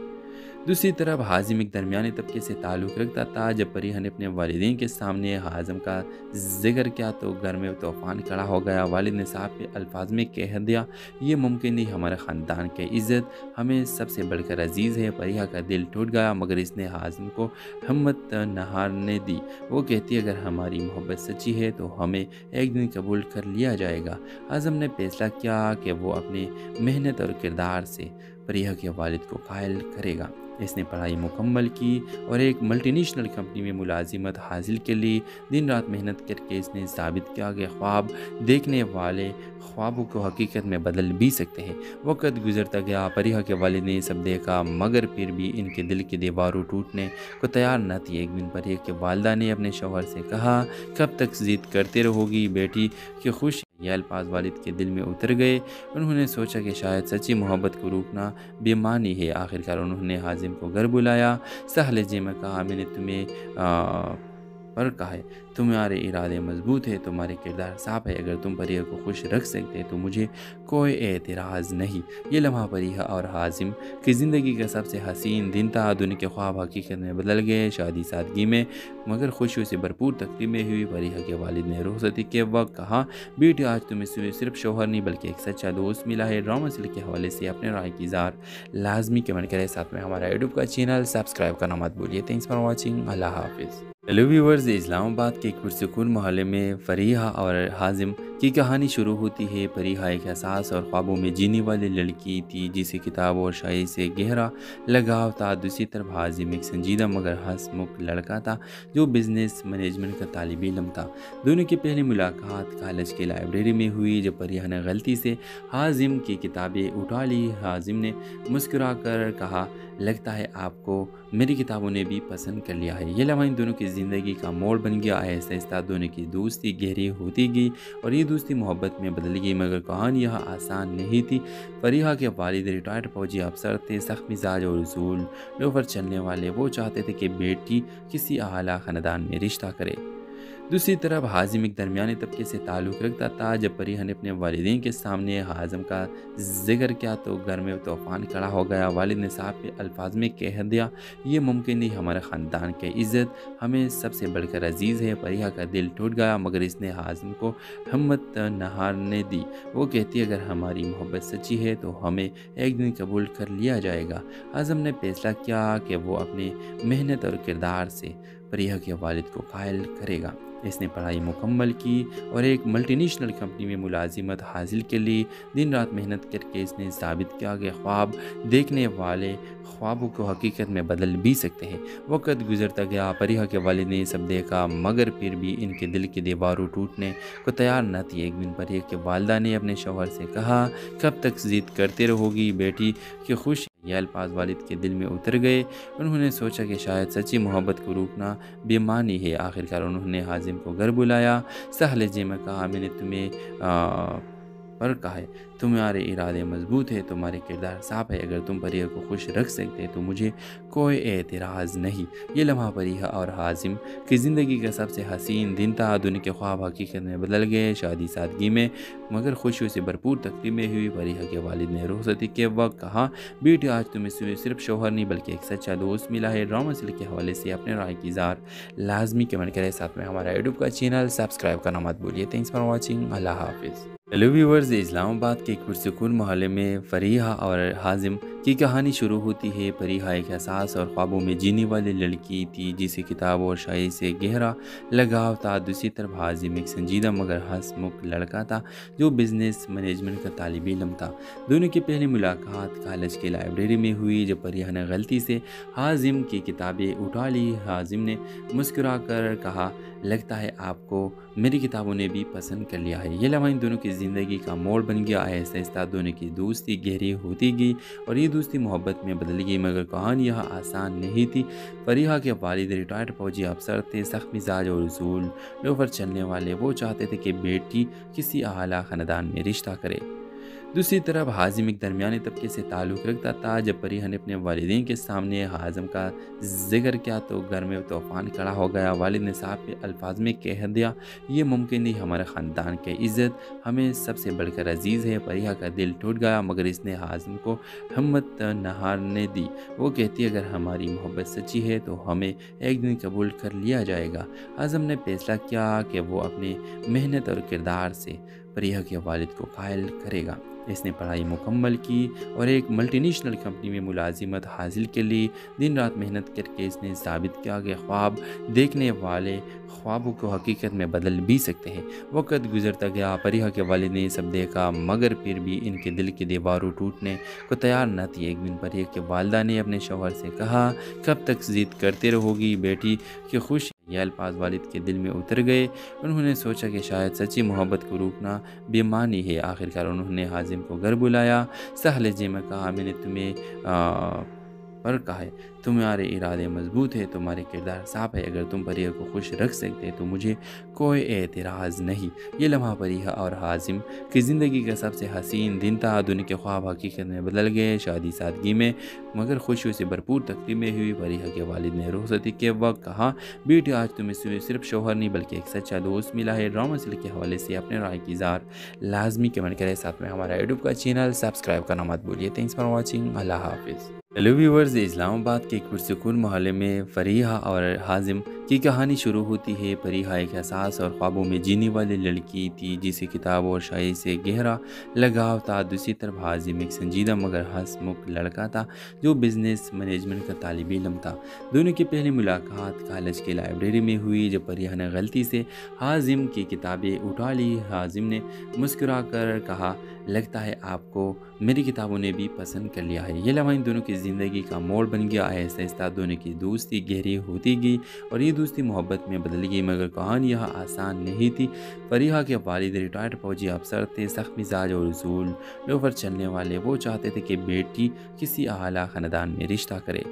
दूसरी तरफ हाजिम एक दरमियाने तबके से ताल्लुक़ रखता था। जब फरीहा ने अपने वालिदैन के सामने हाजिम का जिक्र किया तो घर में तूफ़ान खड़ा हो गया। वालिद ने साफ के अल्फाज में कह दिया, ये मुमकिन नहीं, हमारे ख़ानदान की इज़्ज़त हमें सबसे बढ़कर अजीज़ है। फरीहा का दिल टूट गया मगर इसने हाजिम को हिम्मत न हारने दी। वो कहती, अगर हमारी मोहब्बत सच्ची है तो हमें एक दिन कबूल कर लिया जाएगा। हाजिम ने फैसला किया कि वो अपनी मेहनत और किरदार से फरीहा के वालिद को कायल करेगा। इसने पढ़ाई मुकम्मल की और एक मल्टीनेशनल कंपनी में मुलाजिमत हासिल के लिए दिन रात मेहनत करके इसने साबित किया कि ख्वाब देखने वाले ख्वाबों को हकीकत में बदल भी सकते हैं। वक्त गुजरता गया। फरीहा के वालिद ने सब देखा मगर फिर भी इनके दिल की दीवारों टूटने को तैयार न थी। एक दिन फरीहा के वालिदा ने अपने शौहर से कहा, कब तक ज़िद करते रहोगी बेटी कि खुश। यह अल्फाज वालिद के दिल में उतर गए। उन्होंने सोचा कि शायद सच्ची मोहब्बत को रोकना बेमानी है। आखिरकार उन्होंने हाजिम को घर बुलाया। सहले जी में कहा, मैंने तुम्हें पर कहा है तुम्हारे इरादे मजबूत है, तुम्हारे किरदार साफ है, अगर तुम परिया को खुश रख सकते तो मुझे कोई एतराज़ नहीं। ये लम्हा परिया और हाजिम की ज़िंदगी का सबसे हसीन दिन था। दुनिया के ख्वाब हकीकत में बदल गए। शादी सादगी में मगर खुशियों से भरपूर तकरीमें हुई। परिया के वालिद ने रुखसती के वक्त कहा, बेटी आज तुम्हें सिर्फ शौहर नहीं बल्कि एक सच्चा दोस्त मिला है। ड्रामा सीरियल के हवाले से अपने राय की इज़हार लाजमी कमेंट करें। साथ में हमारा यूट्यूब का चैनल सब्सक्राइब करना मत भूलिए। Thanks for watching. अल्लाह हाफिज़। हेलो व्यूवर्स, इस्लामाबाद के एक पुरसुकून मोहल्ले में फरीहा और हाजिम की कहानी शुरू होती है। फरीहा एक एहसास और ख्वाबों में जीने वाली लड़की थी जिसे किताब और शायरी से गहरा लगाव था। दूसरी तरफ हाजिम एक संजीदा मगर हंसमुख लड़का था जो बिजनेस मैनेजमेंट का तालिब इल्म था। दोनों की पहली मुलाकात कॉलेज की लाइब्रेरी में हुई जब फरीहा ने गलती से हाजिम की किताबें उठा ली। हाजिम ने मुस्कुरा कर कहा, लगता है आपको मेरी किताबों ने भी पसंद कर लिया है। ये लम्हा इन दोनों की ज़िंदगी का मोड़ बन गया। आहिस्ता आहिस्ता दोनों की दोस्ती गहरी होती गई और ये दोस्ती मोहब्बत में बदल गई। मगर कहानी यह आसान नहीं थी। फरीहा के वालिद रिटायर्ड फौजी अफसर थे, सख्त मिजाज और उसूल लोफर चलने वाले। वो चाहते थे कि बेटी किसी आला ख़ानदान में रिश्ता करे। दूसरी तरफ हाजिम एक दरमियाने तबके से ताल्लुक़ रखता था। जब फरीहा ने अपने वालिदैन के सामने हाजिम का जिक्र किया तो घर में तूफ़ान खड़ा हो गया। वालिद ने साफ अल्फाज में कह दिया, ये मुमकिन नहीं, हमारे ख़ानदान की इज़्ज़त हमें सबसे बढ़कर अजीज़ है। फरीहा का दिल टूट गया मगर इसने हाजिम को हिम्मत न हारने दी। वो कहती, अगर हमारी मोहब्बत सच्ची है तो हमें एक दिन कबूल कर लिया जाएगा। हाजिम ने फैसला किया कि वो अपनी मेहनत और किरदार से फरीहा के वालिद को कायल करेगा। इसने पढ़ाई मुकम्मल की और एक मल्टीनेशनल कंपनी में मुलाजिमत हासिल के लिए दिन रात मेहनत करके इसने साबित किया कि ख्वाब देखने वाले ख्वाबों को हकीकत में बदल भी सकते हैं। वक्त गुजरता गया। फरीहा के वालिद ने सब देखा मगर फिर भी इनके दिल की दीवारों टूटने को तैयार न थी। एक दिन फरीहा के वालिदा ने अपने शौहर से कहा, कब तक ज़िद करते रहोगी बेटी कि खुश। यह अल्फाज वालिद के दिल में उतर गए। उन्होंने सोचा कि शायद सच्ची मोहब्बत को रोकना बेईमानी है। आखिरकार उन्होंने हाजिम को घर बुलाया। सहल जी में कहा, मैंने तुम्हें पर कहा है तुम्हारे इरादे मजबूत है, तुम्हारे किरदार साफ है, अगर तुम फरीहा को खुश रख सकते तो मुझे कोई एतराज़ नहीं। ये लम्हा फरीहा और हाजिम की ज़िंदगी का सबसे हसीन दिन था। दुनिया के ख्वाब हकीकत में बदल गए। शादी सादगी में मगर खुशियों से भरपूर तकरीमें हुई। फरीहा के वालिद ने रुखसती के वक्त कहा, बेटी आज तुम्हें सिर्फ शौहर नहीं बल्कि एक सच्चा दोस्त मिला है। ड्रामा सीरियल के हवाले से अपने राय की इज़हार लाजमी कमेंट करें। साथ में हमारा यूट्यूब का चैनल सब्सक्राइब करना मत भूलिए। Thanks for watching. अल्लाह हाफिज़। हेलो व्यूवर्स, इस्लामाबाद के एक पुरसुकून मोहल्ले में फरीहा और हाजिम की कहानी शुरू होती है। फरीहा एक एहसास और ख्वाबों में जीने वाली लड़की थी जिसे किताब और शायरी से गहरा लगाव था। दूसरी तरफ हाजिम एक संजीदा मगर हंसमुख लड़का था जो बिजनेस मैनेजमेंट का तालिब इल्म था। दोनों की पहली मुलाकात कॉलेज की लाइब्रेरी में हुई जब फरीहा ने गलती से हाजिम की किताबें उठा ली। हाजिम ने मुस्कुरा कर कहा, लगता है आपको मेरी किताबों ने भी पसंद कर लिया है। ये लम्हा इन दोनों की ज़िंदगी का मोड़ बन गया। आहिस्ता आहिस्ता दोनों की दोस्ती गहरी होती गई और ये दोस्ती मोहब्बत में बदल गई। मगर कहानी यह आसान नहीं थी। फरीहा के वालिद रिटायर्ड फौजी अफसर थे, सख्त मिजाज और उसूल लोफर चलने वाले। वो चाहते थे कि बेटी किसी आला ख़ानदान में रिश्ता करे। दूसरी तरफ हाजिम एक दरमियाने तबके से ताल्लुक़ रखता था। जब फरीहा ने अपने वालिदैन के सामने हाजिम का जिक्र किया तो घर में तूफ़ान खड़ा हो गया। वालिद ने साफ अल्फाज में कह दिया, ये मुमकिन नहीं, हमारे ख़ानदान की इज़्ज़त हमें सबसे बढ़कर अजीज़ है। फरीहा का दिल टूट गया मगर इसने हाजिम को हिम्मत न हारने दी। वो कहती, अगर हमारी मोहब्बत सच्ची है तो हमें एक दिन कबूल कर लिया जाएगा। हाजिम ने फैसला किया कि वो अपनी मेहनत और किरदार से फरीहा के वालिद को कायल करेगा। इसने पढ़ाई मुकम्मल की और एक मल्टीनेशनल कंपनी में मुलाजिमत हासिल के लिए दिन रात मेहनत करके इसने साबित किया कि ख्वाब देखने वाले ख्वाबों को हकीकत में बदल भी सकते हैं। वक्त गुजरता गया। फरीहा के वालिद ने सब देखा मगर फिर भी इनके दिल की दीवारों टूटने को तैयार न थी। एक दिन फरीहा के वालिदा ने अपने शौहर से कहा, कब तक ज़िद करते रहोगी बेटी कि खुश। यह अल्फाज वालिद के दिल में उतर गए। उन्होंने सोचा कि शायद सच्ची मोहब्बत को रोकना बेईमानी है। आखिरकार उन्होंने हाजिम को घर बुलाया। सहल जी में कहा, मैंने तुम्हें पर कहा है तुम्हारे इरादे मजबूत है, तुम्हारे किरदार साफ है। अगर तुम परिया को खुश रख सकते तो मुझे कोई एतराज़ नहीं। ये लम्हा परिया और हाजिम की ज़िंदगी का सबसे हसीन दिन था। दुनिया के ख्वाब हकीकत में बदल गए। शादी सादगी में मगर खुशियों से भरपूर तकरीमें हुई। परिया के वालिद ने रुखसती के वक्त कहा, बेटी आज तुम्हें सिर्फ शोहर नहीं बल्कि एक सच्चा दोस्त मिला है। ड्रामा सीरियल के हवाले से अपने राय की इज़हार लाजमी कमेंट करें। साथ में हमारा यूट्यूब का चैनल सब्सक्राइब करना मत भूलिए। Thanks for watching. अल्लाह हाफिज़। हेलो व्यूवर्स, इस्लामाबाद के एक पुरसुकून मोहल्ले में फरीहा और हाजिम की कहानी शुरू होती है। फरीहा एक एहसास और ख्वाबों में जीने वाली लड़की थी जिसे किताब और शायरी से गहरा लगाव था। दूसरी तरफ हाजिम एक संजीदा मगर हंसमुख लड़का था जो बिजनेस मैनेजमेंट का तालिब इल्म था। दोनों की पहली मुलाकात कॉलेज की लाइब्रेरी में हुई जब फरीहा ने गलती से हाजिम की किताबें उठा ली। हाजिम ने मुस्कुरा कर कहा, लगता है आपको मेरी किताबों ने भी पसंद कर लिया है। ये लम्हा इन दोनों की ज़िंदगी का मोड़ बन गया। आहिस्ता आहिस्ता दोनों की दोस्ती गहरी होती गई और ये दोस्ती मोहब्बत में बदल गई। मगर कहानी यह आसान नहीं थी। फरीहा के वालिद रिटायर्ड फौजी अफसर थे, सख्त मिजाज और उसूल लोफर चलने वाले। वो चाहते थे कि बेटी किसी आला ख़ानदान में रिश्ता करे।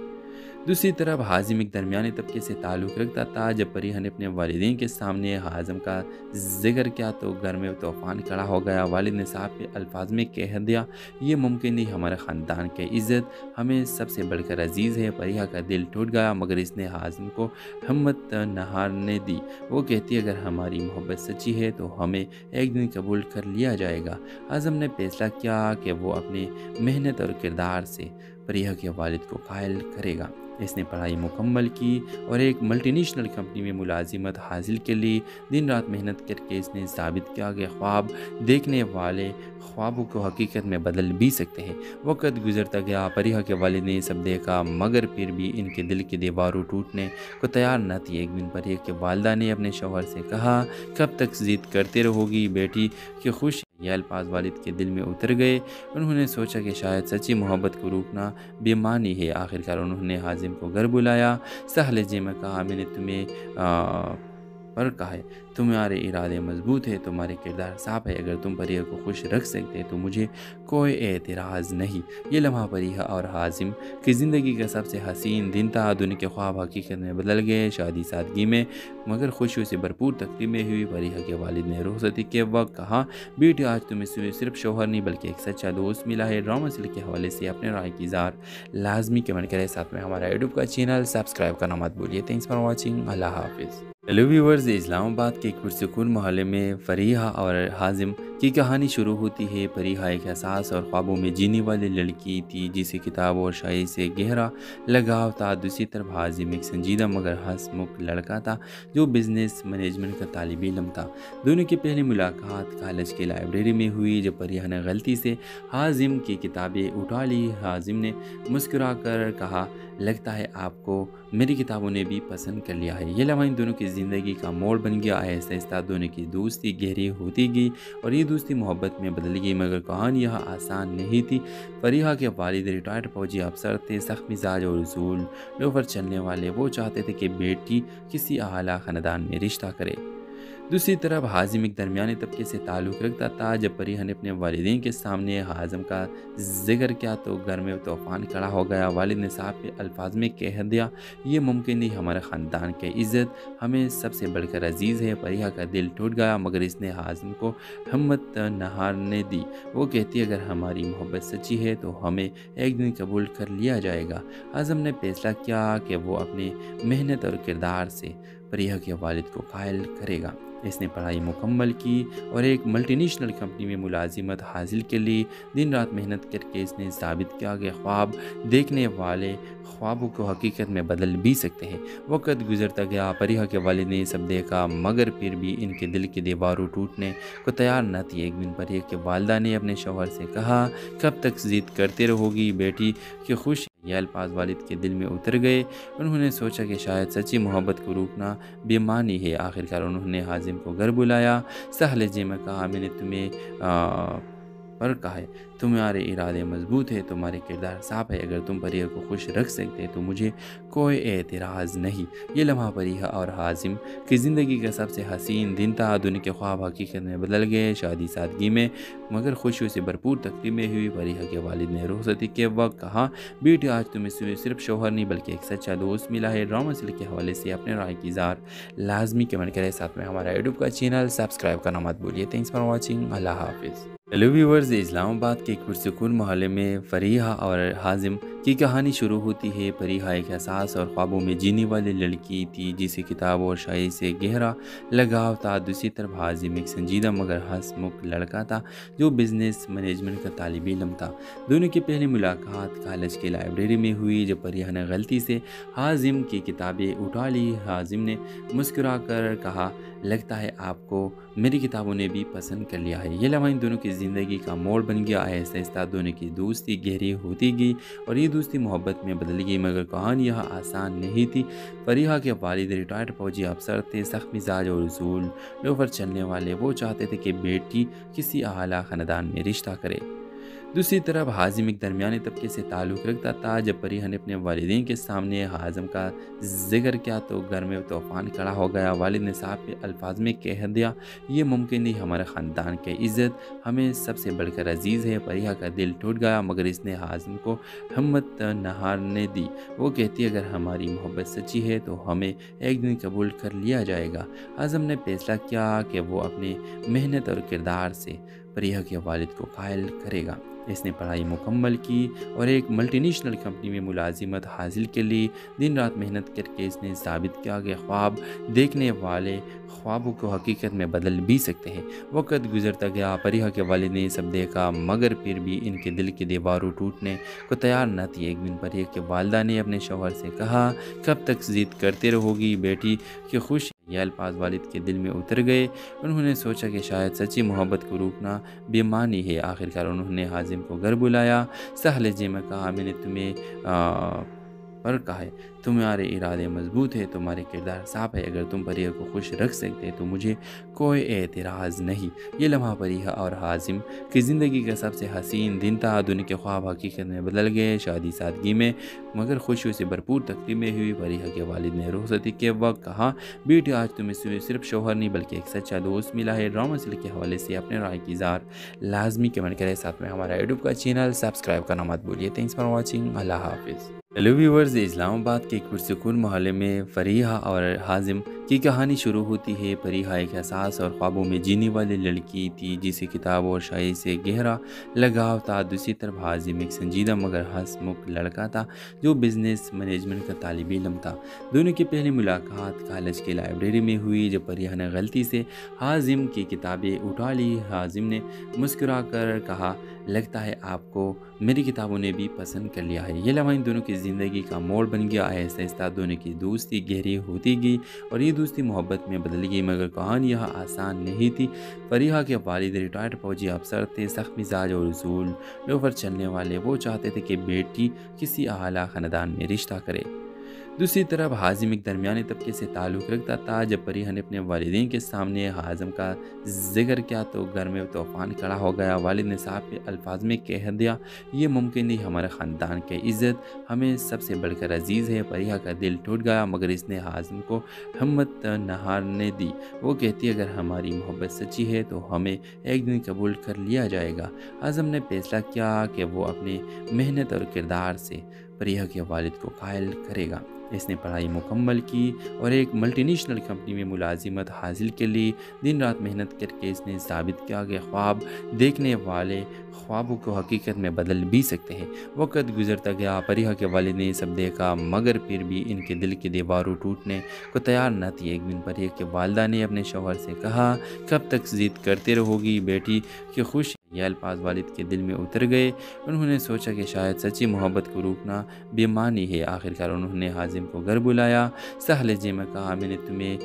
दूसरी तरफ हाजिम एक दरमियाने तबके से ताल्लुक़ रखता था। जब फरीहा ने अपने वालिदैन के सामने हाजिम का जिक्र किया तो घर में तूफ़ान खड़ा हो गया। वालिद ने साहब के अल्फाज में कह दिया, ये मुमकिन नहीं, हमारे ख़ानदान की इज़्ज़त हमें सबसे बढ़कर अजीज़ है। फरीहा का दिल टूट गया मगर इसने हाजिम को हिम्मत न हारने दी। वो कहती, अगर हमारी मोहब्बत सच्ची है तो हमें एक दिन कबूल कर लिया जाएगा। हाजिम ने फैसला किया कि वो अपनी मेहनत और किरदार से फरीहा के वालिद को कायल करेगा। इसने पढ़ाई मुकम्मल की और एक मल्टीनेशनल कंपनी में मुलाजिमत हासिल के लिए दिन रात मेहनत करके इसने साबित किया कि ख्वाब देखने वाले ख्वाबों को हकीकत में बदल भी सकते हैं। वक्त गुजरता गया। फरीहा के वालिद ने सब देखा मगर फिर भी इनके दिल की दीवारों टूटने को तैयार न थी। एक दिन फरीहा के वालिदा ने अपने शौहर से कहा, कब तक ज़िद करते रहोगी, बेटी की खुश। ये अल्फाज वालिद के दिल में उतर गए। उन्होंने सोचा कि शायद सच्ची मोहब्बत को रोकना बेईमानी है। आखिरकार उन्होंने हाजिम को घर बुलाया। सहल जी में कहा, मैंने तुम्हें पर कहा है, तुम्हारे इरादे मजबूत है, तुम्हारे किरदार साफ है। अगर तुम परिया को खुश रख सकते तो मुझे कोई एतराज़ नहीं। ये लम्हा फरीहा और हाजिम की ज़िंदगी का सबसे हसीन दिन था। दुनिया के ख्वाब हकीकत में बदल गए। शादी सादगी में मगर खुशियों से भरपूर तकरीमें हुई। फरीहा के वालिद ने रुखसती के वक्त कहा, बेटी आज तुम्हें सिर्फ शोहर नहीं बल्कि एक सच्चा दोस्त मिला है। ड्रामा सीरियल के हवाले से अपने राय की इज़हार लाजमी कमेंट करें। साथ में हमारा यूट्यूब का चैनल सब्सक्राइब करना मत भूलिए। Thanks for watching. अल्लाह हाफिज़। हेलो व्यूवर्स, इस्लामाबाद के एक पुरसुकून मोहल्ले में फरीहा और हाजिम की कहानी शुरू होती है। फरीहा एक एहसास और ख्वाबों में जीने वाली लड़की थी जिसे किताब और शायरी से गहरा लगाव था। दूसरी तरफ हाजिम एक संजीदा मगर हंसमुख लड़का था जो बिजनेस मैनेजमेंट का तालिब इल्म था। दोनों की पहली मुलाकात कॉलेज की लाइब्रेरी में हुई जब फरीहा ने गलती से हाजिम की किताबें उठा ली। हाजिम ने मुस्कुरा कर कहा, लगता है आपको मेरी किताबों ने भी पसंद कर लिया है। ये लम्हा इन दोनों की ज़िंदगी का मोड़ बन गया। आहिस्ता आहिस्ता दोनों की दोस्ती गहरी होती गई और ये दोस्ती मोहब्बत में बदल गई। मगर कहानी यह आसान नहीं थी। फरीहा के वालिद रिटायर्ड फौजी अफसर थे, सख्त मिजाज और उसूल लोफर चलने वाले। वो चाहते थे कि बेटी किसी आला ख़ानदान में रिश्ता करे। दूसरी तरफ हाजिम एक दरमियाने तबके से ताल्लुक़ रखता था। जब फरीहा ने अपने वालिदैन के सामने हाजिम का जिक्र किया तो घर में तूफ़ान खड़ा हो गया। वालिद ने साहब के अल्फाज में कह दिया, ये मुमकिन नहीं, हमारे ख़ानदान की इज़्ज़त हमें सबसे बढ़कर अजीज़ है। फरीहा का दिल टूट गया मगर इसने हाजिम को हिम्मत न हारने दी। वो कहती, अगर हमारी मोहब्बत सच्ची है तो हमें एक दिन कबूल कर लिया जाएगा। हाजिम ने फैसला किया कि वो अपनी मेहनत और किरदार से फरीहा के वालिद को कायल करेगा। इसने पढ़ाई मुकम्मल की और एक मल्टीनेशनल कंपनी में मुलाजिमत हासिल के लिए दिन रात मेहनत करके इसने साबित किया कि ख्वाब देखने वाले ख्वाबों को हकीकत में बदल भी सकते हैं। वक्त गुजरता गया। फरीहा के वालिद ने सब देखा मगर फिर भी इनके दिल की दीवारों टूटने को तैयार न थी। एक दिन फरीहा के वालिदा ने अपने शौहर से कहा, कब तक ज़िद करते रहोगी, बेटी की खुश। ये अल्फाज वालिद के दिल में उतर गए। उन्होंने सोचा कि शायद सच्ची मोहब्बत को रोकना बेईमानी है। आखिरकार उन्होंने हाजिम को घर बुलाया। सहल जी में कहा, मैंने तुम्हें पर कहा है तुम्हारे इरादे मजबूत है, तुम्हारे किरदार साफ है, अगर तुम परिया को खुश रख सकते तो मुझे कोई एतराज़ नहीं। ये लम्हा परिया और हाजिम की ज़िंदगी का सबसे हसीन दिन था। दुनिया के ख्वाब हकीकत में बदल गए। शादी सादगी में मगर खुशियों से भरपूर तकरीमें हुई। परिया के वालिद ने रुखसती के वक्त कहा, बेटी आज तुम्हें सिर्फ शोहर नहीं बल्कि एक सच्चा दोस्त मिला है। ड्रामा सीरियल के हवाले से अपने राय की इज़हार लाजमी कमेंट करें। साथ में हमारा यूट्यूब का चैनल सब्सक्राइब करना मत भूलिए। Thanks for watching. अल्लाह हाफिज़। हेलो व्यूवर्स, इस्लामाबाद के एक पुरसुकून मोहल्ले में फरीहा और हाजिम की कहानी शुरू होती है। फरीहा एक एहसास और ख्वाबों में जीने वाली लड़की थी जिसे किताब और शायरी से गहरा लगाव था। दूसरी तरफ हाजिम एक संजीदा मगर हंसमुख लड़का था जो बिजनेस मैनेजमेंट का तालिब इल्म था। दोनों की पहली मुलाकात कॉलेज की लाइब्रेरी में हुई जब फरीहा ने गलती से हाजिम की किताबें उठा ली। हाजिम ने मुस्कुरा कर कहा, लगता है आपको मेरी किताबों ने भी पसंद कर लिया है। ये लम्हा इन दोनों की ज़िंदगी का मोड़ बन गया। आहिस्ता आहिस्ता दोनों की दोस्ती गहरी होती गई और ये दोस्ती मोहब्बत में बदल गई। मगर कहानी यह आसान नहीं थी। फरीहा के वालिद रिटायर्ड फौजी अफसर थे, सख्त मिजाज और उसूल लोफर चलने वाले। वो चाहते थे कि बेटी किसी आला ख़ानदान में रिश्ता करे। दूसरी तरफ हाजिम एक दरमियाने तबके से ताल्लुक़ रखता था। जब फरीहा ने अपने वालिदैन के सामने हाजिम का जिक्र किया तो घर में तूफ़ान खड़ा हो गया। वालिद ने साहब के अल्फाज में कह दिया, ये मुमकिन नहीं, हमारे ख़ानदान की इज़्ज़त हमें सबसे बढ़कर अजीज़ है। फरीहा का दिल टूट गया मगर इसने हाजिम को हिम्मत न हारने दी। वो कहती, अगर हमारी मोहब्बत सच्ची है तो हमें एक दिन कबूल कर लिया जाएगा। हाजिम ने फैसला किया कि वो अपनी मेहनत और किरदार से फरीहा के वालिद को कायल करेगा। इसने पढ़ाई मुकम्मल की और एक मल्टीनेशनल कंपनी में मुलाजिमत हासिल के लिए दिन रात मेहनत करके इसने साबित किया कि ख्वाब देखने वाले ख्वाबों को हकीकत में बदल भी सकते हैं। वक्त गुजरता गया। फरीहा के वालिद ने सब देखा मगर फिर भी इनके दिल की दीवारों टूटने को तैयार न थी। एक दिन फरीहा के वालिदा ने अपने शौहर से कहा, कब तक ज़िद करते रहोगी बेटी कि खुश। ये अल्फाज वालिद के दिल में उतर गए। उन्होंने सोचा कि शायद सच्ची मोहब्बत को रोकना बेईमानी है। आखिरकार उन्होंने हाजिम को घर बुलाया। सहले जी में कहा, मैंने तुम्हें पर कहा है तुम्हारे इरादे मजबूत है, तुम्हारे किरदार साफ है, अगर तुम परिया को खुश रख सकते तो मुझे कोई एतराज़ नहीं। ये लम्हा फरीहा और हाजिम की ज़िंदगी का सबसे हसीन दिन था। दुनिया के ख्वाब हकीकत में बदल गए। शादी सादगी में मगर खुशियों से भरपूर तकरीमें हुई। फरीहा के वालिद ने रुखसती के वक्त कहा, बेटी आज तुम्हें सिर्फ शोहर नहीं बल्कि एक सच्चा दोस्त मिला है। ड्रामा सीरियल के हवाले से अपने राय की इज़हार लाजमी कमेंट करें। साथ में हमारा यूट्यूब का चैनल सब्सक्राइब करना मत भूलिए। Thanks for watching. अल्लाह हाफिज़। हेलो व्यूवर्स, इस्लामाबाद के एक पुरसुकून मोहल्ले में फरीहा और हाजिम की कहानी शुरू होती है। फरीहा एक एहसास और ख्वाबों में जीने वाली लड़की थी जिसे किताब और शायरी से गहरा लगाव था। दूसरी तरफ हाजिम एक संजीदा मगर हंसमुख लड़का था जो बिजनेस मैनेजमेंट का तालिब इल्म था। दोनों की पहली मुलाकात कॉलेज की लाइब्रेरी में हुई जब फरीहा ने गलती से हाजिम की किताबें उठा ली। हाजिम ने मुस्कुरा कर कहा, लगता है आपको मेरी किताबों ने भी पसंद कर लिया है। ये लम्हा इन दोनों की ज़िंदगी का मोड़ बन गया। आहिस्ता आहिस्ता दोनों की दोस्ती गहरी होती गई और ये दोस्ती मोहब्बत में बदल गई। मगर कहानी यह आसान नहीं थी। फरीहा के वालिद रिटायर्ड फौजी अफसर थे, सख्त मिजाज और उसूल लोफर चलने वाले। वो चाहते थे कि बेटी किसी आला ख़ानदान में रिश्ता करे। दूसरी तरफ हाजिम एक दरमियाने तबके से ताल्लुक़ रखता था। जब फरीहा ने अपने वालिदैन के सामने हाजिम का जिक्र किया तो घर में तूफ़ान खड़ा हो गया। वालिद ने साहब के अल्फाज में कह दिया, ये मुमकिन नहीं, हमारे ख़ानदान की इज़्ज़त हमें सबसे बढ़कर अजीज़ है। फरीहा का दिल टूट गया मगर इसने हाजिम को हिम्मत न हारने दी। वो कहती, अगर हमारी मोहब्बत सच्ची है तो हमें एक दिन कबूल कर लिया जाएगा। हाजिम ने फैसला किया कि वो अपनी मेहनत और किरदार से फरीहा के वालिद को कायल करेगा। इसने पढ़ाई मुकम्मल की और एक मल्टीनेशनल कंपनी में मुलाजिमत हासिल के लिए दिन रात मेहनत करके इसने साबित किया कि ख्वाब देखने वाले ख्वाबों को हकीकत में बदल भी सकते हैं। वक्त गुजरता गया। फरीहा के वालिद ने सब देखा मगर फिर भी इनके दिल की दीवारों टूटने को तैयार न थी। एक दिन फरीहा के वालिदा ने अपने शौहर से कहा, कब तक ज़िद करते रहोगी बेटी कि खुश। ये अल्फाज वालिद के दिल में उतर गए। उन्होंने सोचा कि शायद सच्ची मोहब्बत को रोकना बेईमानी है। आखिरकार उन्होंने हाजिम को घर बुलाया। सहले जी में कहा, मैंने तुम्हें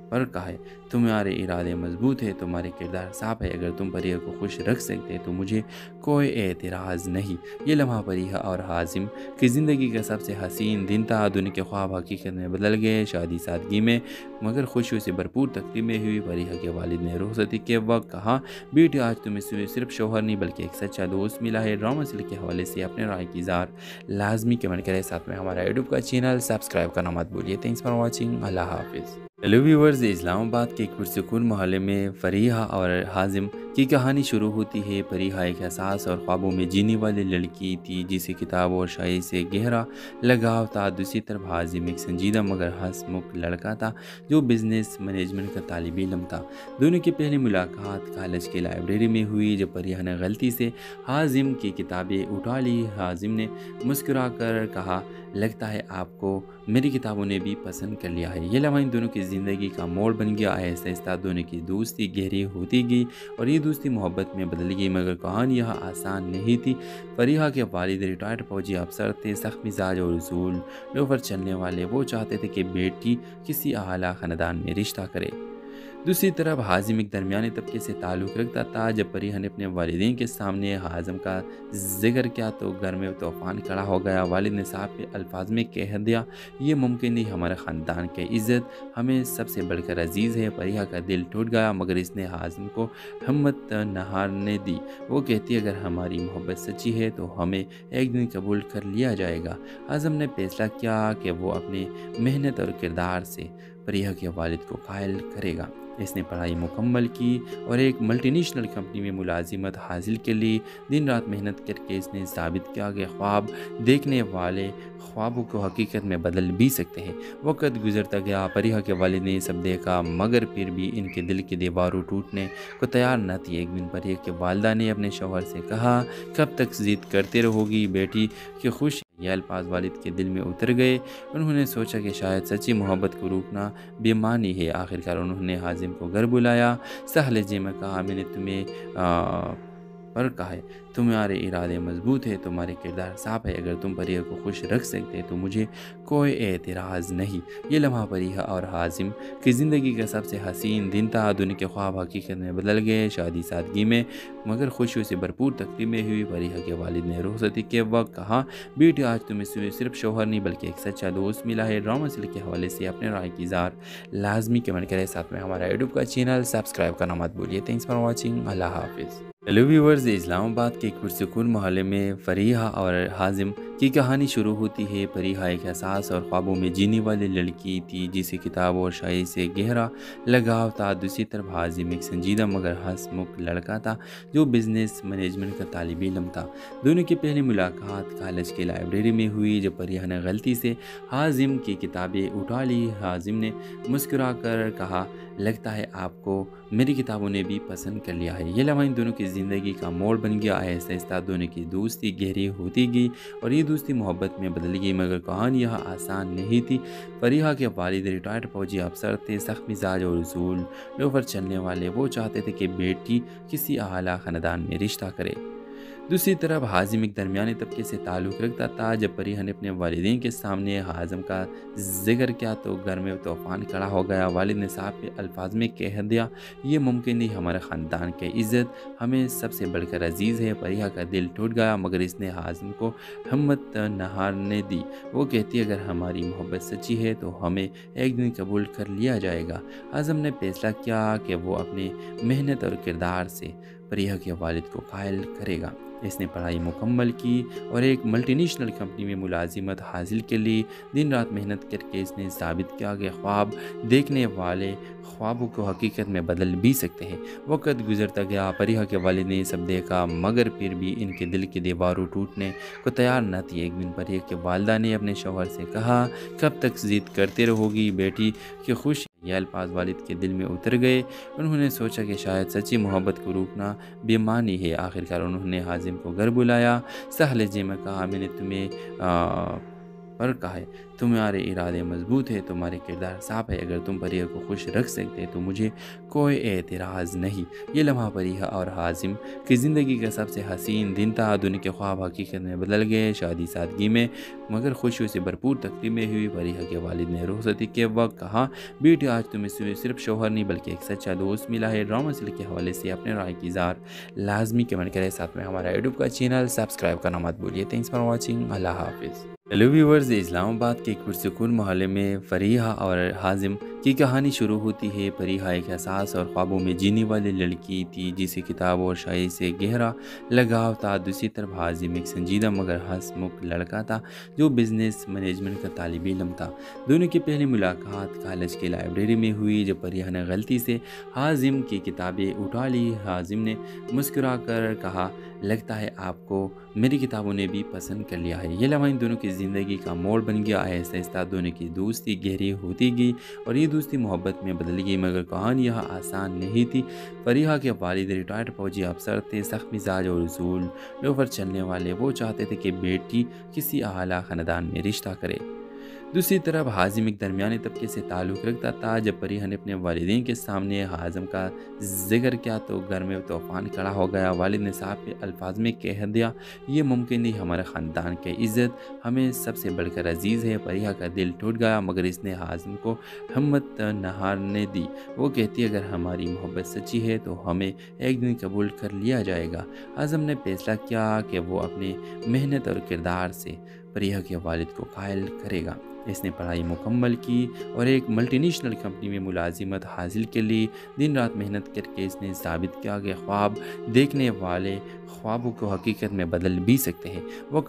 पर कहा है तुम्हारे इरादे मजबूत है, तुम्हारे किरदार साफ है। अगर तुम परिया को खुश रख सकते तो मुझे कोई एतराज़ नहीं। ये लम्हा परिया और हाजिम की ज़िंदगी का सबसे हसीन दिन था। दुनिया के ख्वाब हकीकत में बदल गए। शादी सादगी में मगर खुशियों से भरपूर तकरीबें हुई। परिया के वालिद ने रुखसती के वक्त कहा, बेटी आज तुम्हें सिर्फ शोहर नहीं बल्कि एक सच्चा दोस्त मिला है। ड्रामा सीरियल के हवाले से अपने राय की इज़हार लाजमी कमेंट करें। साथ में हमारा यूट्यूब का चैनल सब्सक्राइब करना मत भूलिए। Thanks for watching. अल्लाह हाफिज़। हेलो व्यूवर्स, इस्लामाबाद के एक पुरसुकून मोहल्ले में फरीहा और हाजिम की कहानी शुरू होती है। फरीहा एक एहसास और ख्वाबों में जीने वाली लड़की थी जिसे किताब और शायरी से गहरा लगाव था। दूसरी तरफ हाजिम एक संजीदा मगर हंसमुख लड़का था जो बिजनेस मैनेजमेंट का तालिब इल्म था। दोनों की पहली मुलाकात कॉलेज की लाइब्रेरी में हुई जब फरीहा ने गलती से हाजिम की किताबें उठा ली। हाजिम ने मुस्कुरा कर कहा, लगता है आपको मेरी किताबों ने भी पसंद कर लिया है। ये लम्हा इन दोनों की ज़िंदगी का मोड़ बन गया। आहिस्ता आहिस्ता दोनों की दोस्ती गहरी होती गई और ये दोस्ती मोहब्बत में बदल गई। मगर कहानी यह आसान नहीं थी। फरीहा के वालिद रिटायर्ड फौजी अफसर थे, सख्त मिजाज और उसूल लोफर चलने वाले। वो चाहते थे कि बेटी किसी आला ख़ानदान में रिश्ता करे। दूसरी तरफ हाजिम एक दरमियाने तबके से ताल्लुक़ रखता था। जब फरीहा ने अपने वालिदैन के सामने हाजिम का जिक्र किया तो घर में तूफ़ान खड़ा हो गया। वालिद ने साफ अल्फाज में कह दिया, ये मुमकिन नहीं, हमारे ख़ानदान की इज़्ज़त हमें सबसे बढ़कर अजीज़ है। फरीहा का दिल टूट गया मगर इसने हाजिम को हिम्मत न हारने दी। वो कहती, अगर हमारी मोहब्बत सच्ची है तो हमें एक दिन कबूल कर लिया जाएगा। हाजिम ने फैसला किया कि वो अपनी मेहनत और किरदार से फरीहा के वालिद को कायल करेगा। इसने पढ़ाई मुकम्मल की और एक मल्टीनेशनल कंपनी में मुलाजिमत हासिल के लिए दिन रात मेहनत करके इसने साबित किया कि ख्वाब देखने वाले ख्वाबों को हकीकत में बदल भी सकते हैं। वक्त गुजरता गया। फरीहा के वालिद ने सब देखा मगर फिर भी इनके दिल की दीवारों टूटने को तैयार न थी। एक दिन फरीहा के वालिदा ने अपने शौहर से कहा, कब तक ज़िद करते रहोगी बेटी कि खुश। यह अल्फाज वालिद के दिल में उतर गए। उन्होंने सोचा कि शायद सच्ची मोहब्बत को रोकना बेमानी है। आखिरकार उन्होंने हाजिम को घर बुलाया। सहले जी में कहा, मैंने तुम्हें पर कहा है, तुम्हारे इरादे मजबूत है, तुम्हारे किरदार साफ है। अगर तुम परिया को खुश रख सकते तो मुझे कोई एतराज़ नहीं। ये लम्हा परिया और हाजिम की ज़िंदगी का सबसे हसीन दिन था। दुनिया के ख्वाब हकीकत में बदल गए। शादी सादगी में मगर खुशियों से भरपूर तकरीबें हुई। फरीहा के वालिद ने रुखसती के वक्त कहा, बेटी आज तुम्हें सिर्फ शोहर नहीं बल्कि एक सच्चा दोस्त मिला है। ड्रामा सीरियल के हवाले से अपने राय की इज़हार लाजमी कमेंट करें। साथ में हमारा यूट्यूब का चैनल सब्सक्राइब करना मत भूलिए। Thanks for watching. अल्लाह हाफिज़। हेलो व्यूवर्स, इस्लामाबाद के एक पुरसुकून मोहल्ले में फरीहा और हाजिम की कहानी शुरू होती है। फरीहा एक एहसास और ख्वाबों में जीने वाली लड़की थी जिसे किताब और शायरी से गहरा लगाव था। दूसरी तरफ हाजिम एक संजीदा मगर हंसमुख लड़का था जो बिजनेस मैनेजमेंट का तालिब इल्म था। दोनों की पहली मुलाकात कॉलेज की लाइब्रेरी में हुई जब फरीहा ने गलती से हाजिम की किताबें उठा ली। हाजिम ने मुस्कुरा कर कहा, लगता है आपको मेरी किताबों ने भी पसंद कर लिया है। ये लम्हा इन दोनों की ज़िंदगी का मोड़ बन गया। आहिस्ता आहिस्ता दोनों की दोस्ती गहरी होती गई और ये दोस्ती मोहब्बत में बदल गई। मगर कहानी यह आसान नहीं थी। फरीहा के वालिद रिटायर्ड फौजी अफसर थे, सख्त मिजाज और उसूल लोफर चलने वाले। वो चाहते थे कि बेटी किसी आला ख़ानदान में रिश्ता करे। दूसरी तरफ हाजिम एक दरमियाने तबके से ताल्लुक़ रखता था। जब फरीहा ने अपने वालिदैन के सामने हाजिम का जिक्र किया तो घर में तूफ़ान खड़ा हो गया। वालिद ने साफ अल्फाज में कह दिया, ये मुमकिन नहीं, हमारे ख़ानदान की इज़्ज़त हमें सबसे बढ़कर अजीज़ है। फरीहा का दिल टूट गया मगर इसने हाजिम को हिम्मत न हारने दी। वो कहती, अगर हमारी मोहब्बत सच्ची है तो हमें एक दिन कबूल कर लिया जाएगा। हाजिम ने फैसला किया कि वो अपनी मेहनत और किरदार से फरीहा के वालिद को कायल करेगा। इसने पढ़ाई मुकम्मल की और एक मल्टीनेशनल कंपनी में मुलाजिमत हासिल के लिए दिन रात मेहनत करके इसने साबित किया कि ख्वाब देखने वाले ख्वाबों को हकीकत में बदल भी सकते हैं। वक्त गुजरता गया। फरीहा के वालिद ने सब देखा मगर फिर भी इनके दिल की दीवारों टूटने को तैयार न थी। एक दिन फरीहा के वालिदा ने अपने शौहर से कहा, कब तक ज़िद करते रहोगी बेटी कि खुश। यह अल्फाज वालिद के दिल में उतर गए। उन्होंने सोचा कि शायद सच्ची मोहब्बत को रोकना बेमानी है। आखिरकार उन्होंने हाजिम को घर बुलाया। सहले जी में कहा, मैंने तुम्हें اور کہا ہے تمہارے ارادے مضبوط ہے، تمہارے کردار صاف ہے، اگر تم پریہ کو خوش رکھ سکتے تو مجھے کوئی اعتراض نہیں۔ یہ لمحہ پریہ اور حازم کی زندگی کا سب سے حسین دن تھا۔ دنیا کے خواب حقیقت میں بدل گئے، شادی سادگی میں مگر خوشیوں سے بھرپور تقریبیں ہوئی۔ پریہ کے والد نے رخصتی کے وقت کہا بیٹی آج تمہیں صرف شوہر نہیں بلکہ ایک سچا دوست ملا ہے۔ ڈرامہ سیریل کے حوالے سے اپنے رائے کی اظہار لازمی کمنٹ کریں، ساتھ میں ہمارا یوٹیوب کا چینل سبسکرائب کرنا مت بھولیے۔ تھینکس فار واچنگ، اللہ حافظ۔ ہیلو ویورز، اسلام آباد کے ایک پرسکون محلے میں فریحہ اور حازم کی کہانی شروع ہوتی ہے۔ فریحہ ایک حساس اور خوابوں میں جینے والی لڑکی تھی جسے کتاب اور شاعری سے گہرا لگاؤ تھا۔ دوسری طرف حازم ایک سنجیدہ مگر ہنسمکھ لڑکا تھا جو بزنس مینجمنٹ کا طالب علم تھا۔ دونوں کی پہلی ملاقات کالج کی لائبریری میں ہوئی جب فریحہ نے غلطی سے حازم کی کتابیں اٹھا لی۔ حازم نے مسکرا کر کہا لگتا ہے آپ کو میری کتابوں نے بھی پسند کر لیا ہے۔ یہ لمحہ ان دونوں کی زندگی کا موڑ بن گیا۔ آہستہ آہستہ دونوں کی دوستی گہری ہوتی گئی اور یہ دوستی محبت میں بدل گئی، مگر کہانی یہاں آسان نہیں تھی۔ فریحہ کے والد ریٹائرڈ فوجی افسر تھے، سخت مزاج اور اصول پر چلنے والے۔ وہ چاہتے تھے کہ بیٹی کسی اعلیٰ خاندان میں رشتہ کرے۔ دوسری طرف حازم ایک درمیانی طبقے سے تعلق رکھتا تھا۔ جب فریحہ نے اپنے والدین کے سامنے حازم کا ذکر کیا تو گھر میں طوفان کھڑا ہو گیا۔ والد نے صاف الفاظ میں کہہ دیا یہ ممکن نہیں، ہمارے خاندان کی عزت ہمیں سب سے بڑھ کر عزیز ہے۔ فریحہ کا دل ٹوٹ گیا مگر اس نے حازم کو ہمت نہ ہارنے دی۔ وہ کہتی اگر ہماری محبت سچی ہے تو ہمیں ایک دن قبول کر لیا جائے گا۔ حازم نے فیصلہ کیا کہ وہ اپنی محنت اور کردار سے فریحہ کے والد کو قائل کرے گا۔ اس نے پڑھائی مکمل کی اور ایک ملٹی نیشنل کمپنی میں ملازمت حاصل کے لیے دن رات محنت کر کے اس نے ثابت کیا کہ خواب دیکھنے والے خوابوں کو حقیقت میں بدل بھی سکتے ہیں۔ وہ